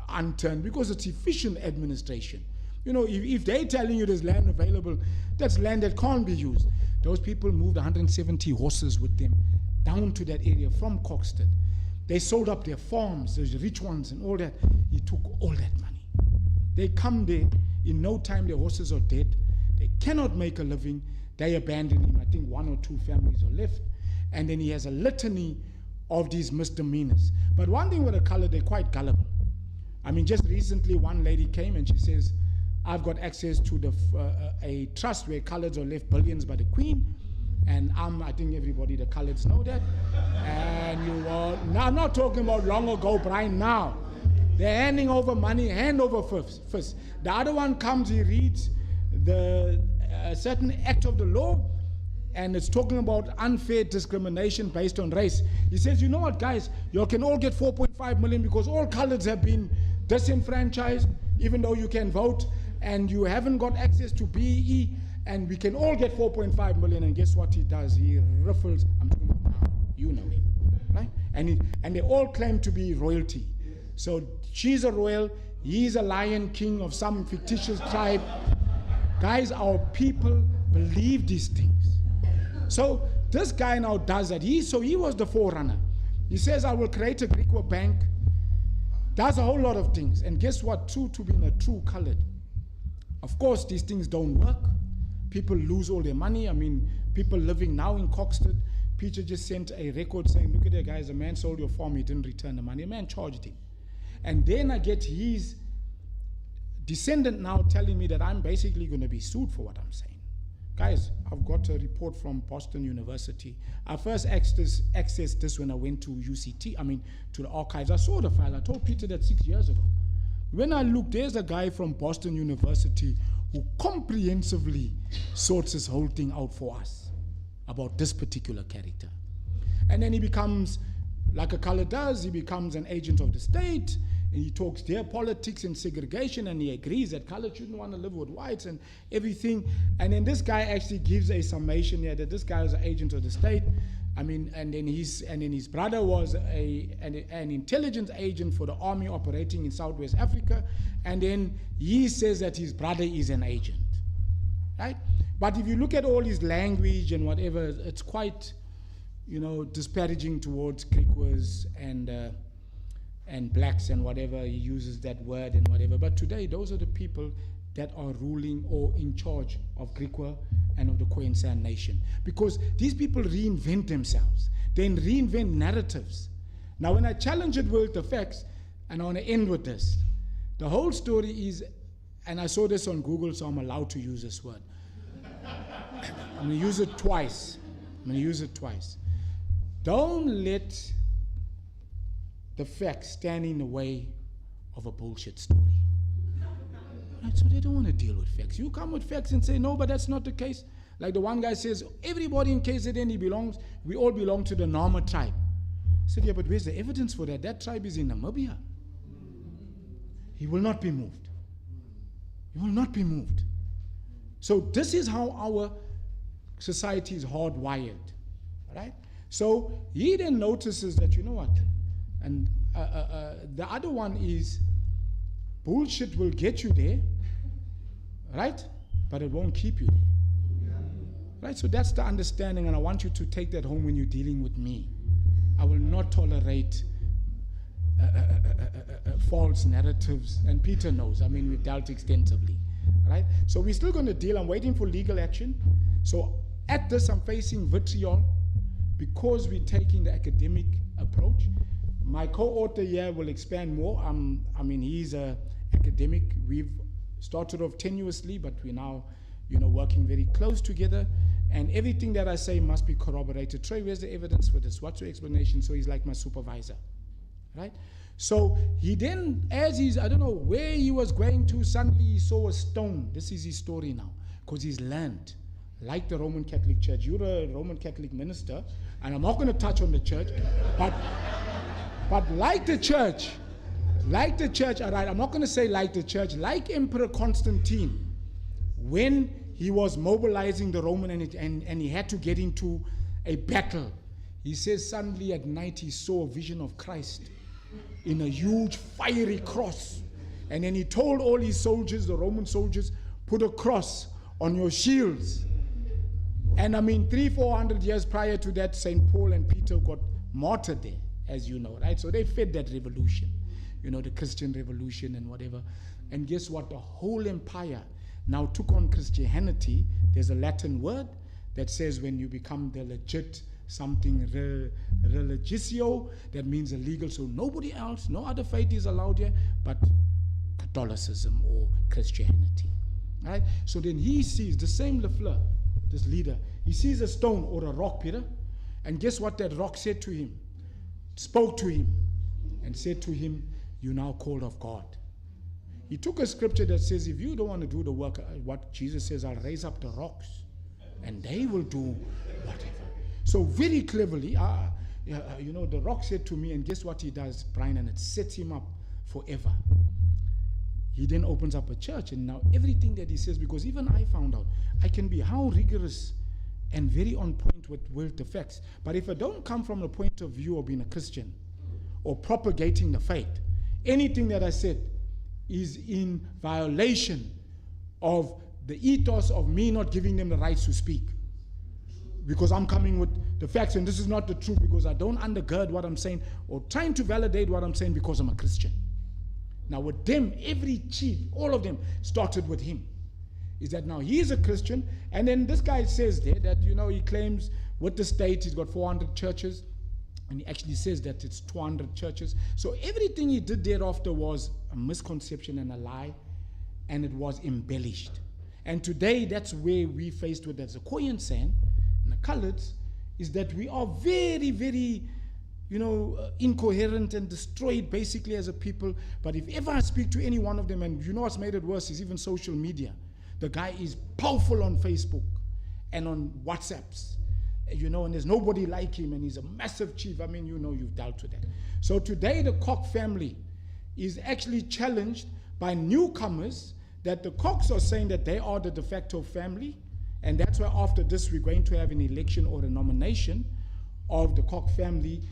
unturned, because it's efficient administration. You know, if they're telling you there's land available, that's land that can't be used. Those people moved 170 horses with them down to that area from Kokstad. They sold up their farms, those rich ones and all that. He took all that money. They come there, in no time their horses are dead. They cannot make a living. They abandon him. I think 1 or 2 families are left. And then he has a litany of these misdemeanors. But one thing with the color, they're quite gullible. I mean, just recently one lady came and she says, I've got access to a trust where coloreds are left billions by the Queen. And I think everybody, the coloreds know that. And you are, now I'm not talking about long ago, Brian, now. They're handing over money, hand over fist. The other one comes, he reads the certain act of the law, and it's talking about unfair discrimination based on race. He says, you know what, guys, you can all get 4.5 million because all coloreds have been disenfranchised, even though you can vote, and you haven't got access to BEE, and we can all get 4.5 million. And guess what he does? He riffles. I'm talking about now. You know him, right? And they all claim to be royalty. So she's a royal, he's a lion king of some fictitious tribe. Guys, our people believe these things. So this guy now does that. He was the forerunner. He says, I will create a Greek bank. Does a whole lot of things. And guess what? To being a true colored. Of course, these things don't work. People lose all their money. I mean, people living now in Kokstad. Peter just sent a record saying, look at that, guys, a man sold your farm, he didn't return the money. A man charged him. And then I get his descendant now telling me that I'm basically going to be sued for what I'm saying. Guys, I've got a report from Boston University. I first accessed this when I went to UCT, to the archives. I saw the file. I told Peter that 6 years ago. When I looked, there's a guy from Boston University who comprehensively sorts this whole thing out for us about this particular character. And then he becomes, like a color does, he becomes an agent of the state, and he talks their politics and segregation, and he agrees that color shouldn't want to live with whites and everything. And then this guy actually gives a summation here that this guy is an agent of the state. And then his brother was an intelligence agent for the army operating in Southwest Africa, and then he says that his brother is an agent, right? But if you look at all his language and whatever, it's quite, disparaging towards Griquas and blacks and whatever. He uses that word and whatever. But today, those are the people that are ruling or in charge of Griqua and of the KwaZulu-Natal nation. Because these people reinvent themselves. They reinvent narratives. Now, when I challenge it with the facts, and I want to end with this, the whole story is, and I saw this on Google, so I'm allowed to use this word. I'm going to use it twice. Don't let the facts stand in the way of a bullshit story. Right, so they don't want to deal with facts. You come with facts and say, no, but that's not the case. Like the one guy says, everybody in KZN, we all belong to the Nama tribe. I said, yeah, but where's the evidence for that? That tribe is in Namibia. He will not be moved. He will not be moved. So this is how our society is hardwired. Right? So he then notices that, you know what? And the other one is, bullshit will get you there, right? But it won't keep you there. Right? So that's the understanding, and I want you to take that home when you're dealing with me. I will not tolerate false narratives, and Peter knows. I mean, we've dealt extensively. Right? So we're still going to deal. I'm waiting for legal action. So at this, I'm facing vitriol because we're taking the academic approach. My co-author here will expand more. He's an academic. We've started off tenuously, but we're now, working very close together. And everything that I say must be corroborated. Trey, where's the evidence for this? What's your explanation? So he's like my supervisor, right? So he then, I don't know where he was going to, suddenly he saw a stone. This is his story now, because he's learned. Like the Roman Catholic Church. You're a Roman Catholic minister, and I'm not going to touch on the church, but like the church, all right, I'm not going to say like the church, like Emperor Constantine, when he was mobilizing the Roman and he had to get into a battle, he says suddenly at night he saw a vision of Christ in a huge fiery cross. And then he told all his soldiers, the Roman soldiers, put a cross on your shields. And 300-400 years prior to that, St. Paul and Peter got martyred there, as you know, right? So they fed that revolution, the Christian revolution and whatever. And guess what? The whole empire now took on Christianity. There's a Latin word that says when you become the legit something religio, that means illegal. So nobody else, no other faith is allowed here but Catholicism or Christianity. Right? So then he sees the same Lefleur, this leader, he sees a stone or a rock, Peter, and guess what that rock said to him? Spoke to him and said to him, "You're now called of God." He took a scripture that says, if you don't want to do the work, what Jesus says, I'll raise up the rocks and they will do whatever. So very cleverly, the rock said to me, and guess what he does, Brian, and it sets him up forever. He then opens up a church, and now everything that he says, because even I found out, I can be how rigorous and very on point with the facts. But if I don't come from the point of view of being a Christian or propagating the faith, anything that I said is in violation of the ethos of me not giving them the rights to speak. Because I'm coming with the facts, and this is not the truth, because I don't undergird what I'm saying or trying to validate what I'm saying because I'm a Christian. Now with them, every chief, all of them started with him. Is that now he's a Christian, and then this guy says there that, he claims with the state he's got 400 churches, and he actually says that it's 200 churches. So everything he did thereafter was a misconception and a lie, and it was embellished. And today, that's where we faced with as a KwaZulu-Natal and the Coloureds, is that we are very, very, incoherent and destroyed basically as a people. But if ever I speak to any one of them, and what's made it worse is even social media. The guy is powerful on Facebook and on WhatsApps, and there's nobody like him, and he's a massive chief. You've dealt with that. So today the Kok family is actually challenged by newcomers that the Koks are saying that they are the de facto family, and that's why after this we're going to have an election or a nomination of the Kok family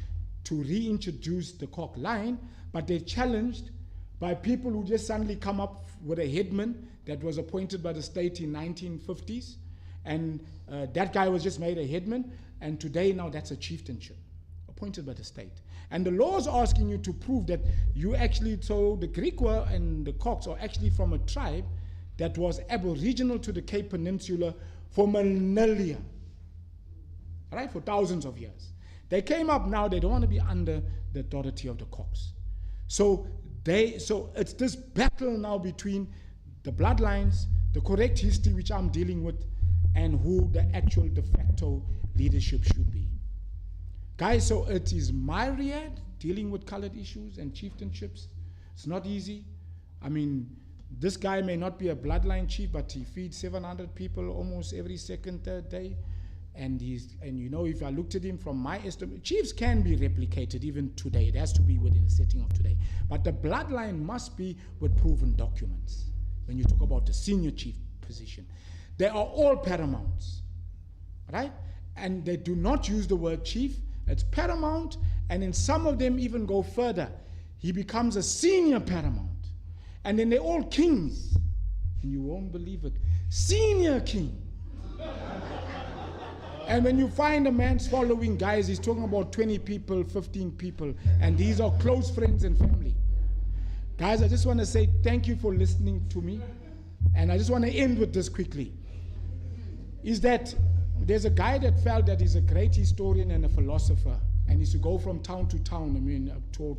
to reintroduce the Kok line, but they're challenged by people who just suddenly come up with a headman that was appointed by the state in 1950s, And that guy was just made a headman, and today now that's a chieftainship, appointed by the state. And the law is asking you to prove that you actually, so the Griqua and the Koks are actually from a tribe that was aboriginal to the Cape Peninsula for millennia, right, for thousands of years. They came up now, they don't want to be under the authority of the Koks. So it's this battle now between the bloodlines, the correct history which I'm dealing with, and who the actual de facto leadership should be. Guys, so it is my Riyadh dealing with colored issues and chieftainships. It's not easy. I mean, this guy may not be a bloodline chief, but he feeds 700 people almost every second, third day. And you know, if I looked at him from my estimate, chiefs can be replicated even today. It has to be within the setting of today. But the bloodline must be with proven documents. When you talk about the senior chief position, they are all paramounts, right? And they do not use the word chief. It's paramount, and in some of them even go further. He becomes a senior paramount. And then they're all kings. And you won't believe it. Senior king. And when you find a man's following, guys, he's talking about 20 people, 15 people, and these are close friends and family. Guys, I just want to say thank you for listening to me. And I just want to end with this quickly. Is that there's a guy that felt that he's a great historian and a philosopher, and he's to go from town to town, I mean, to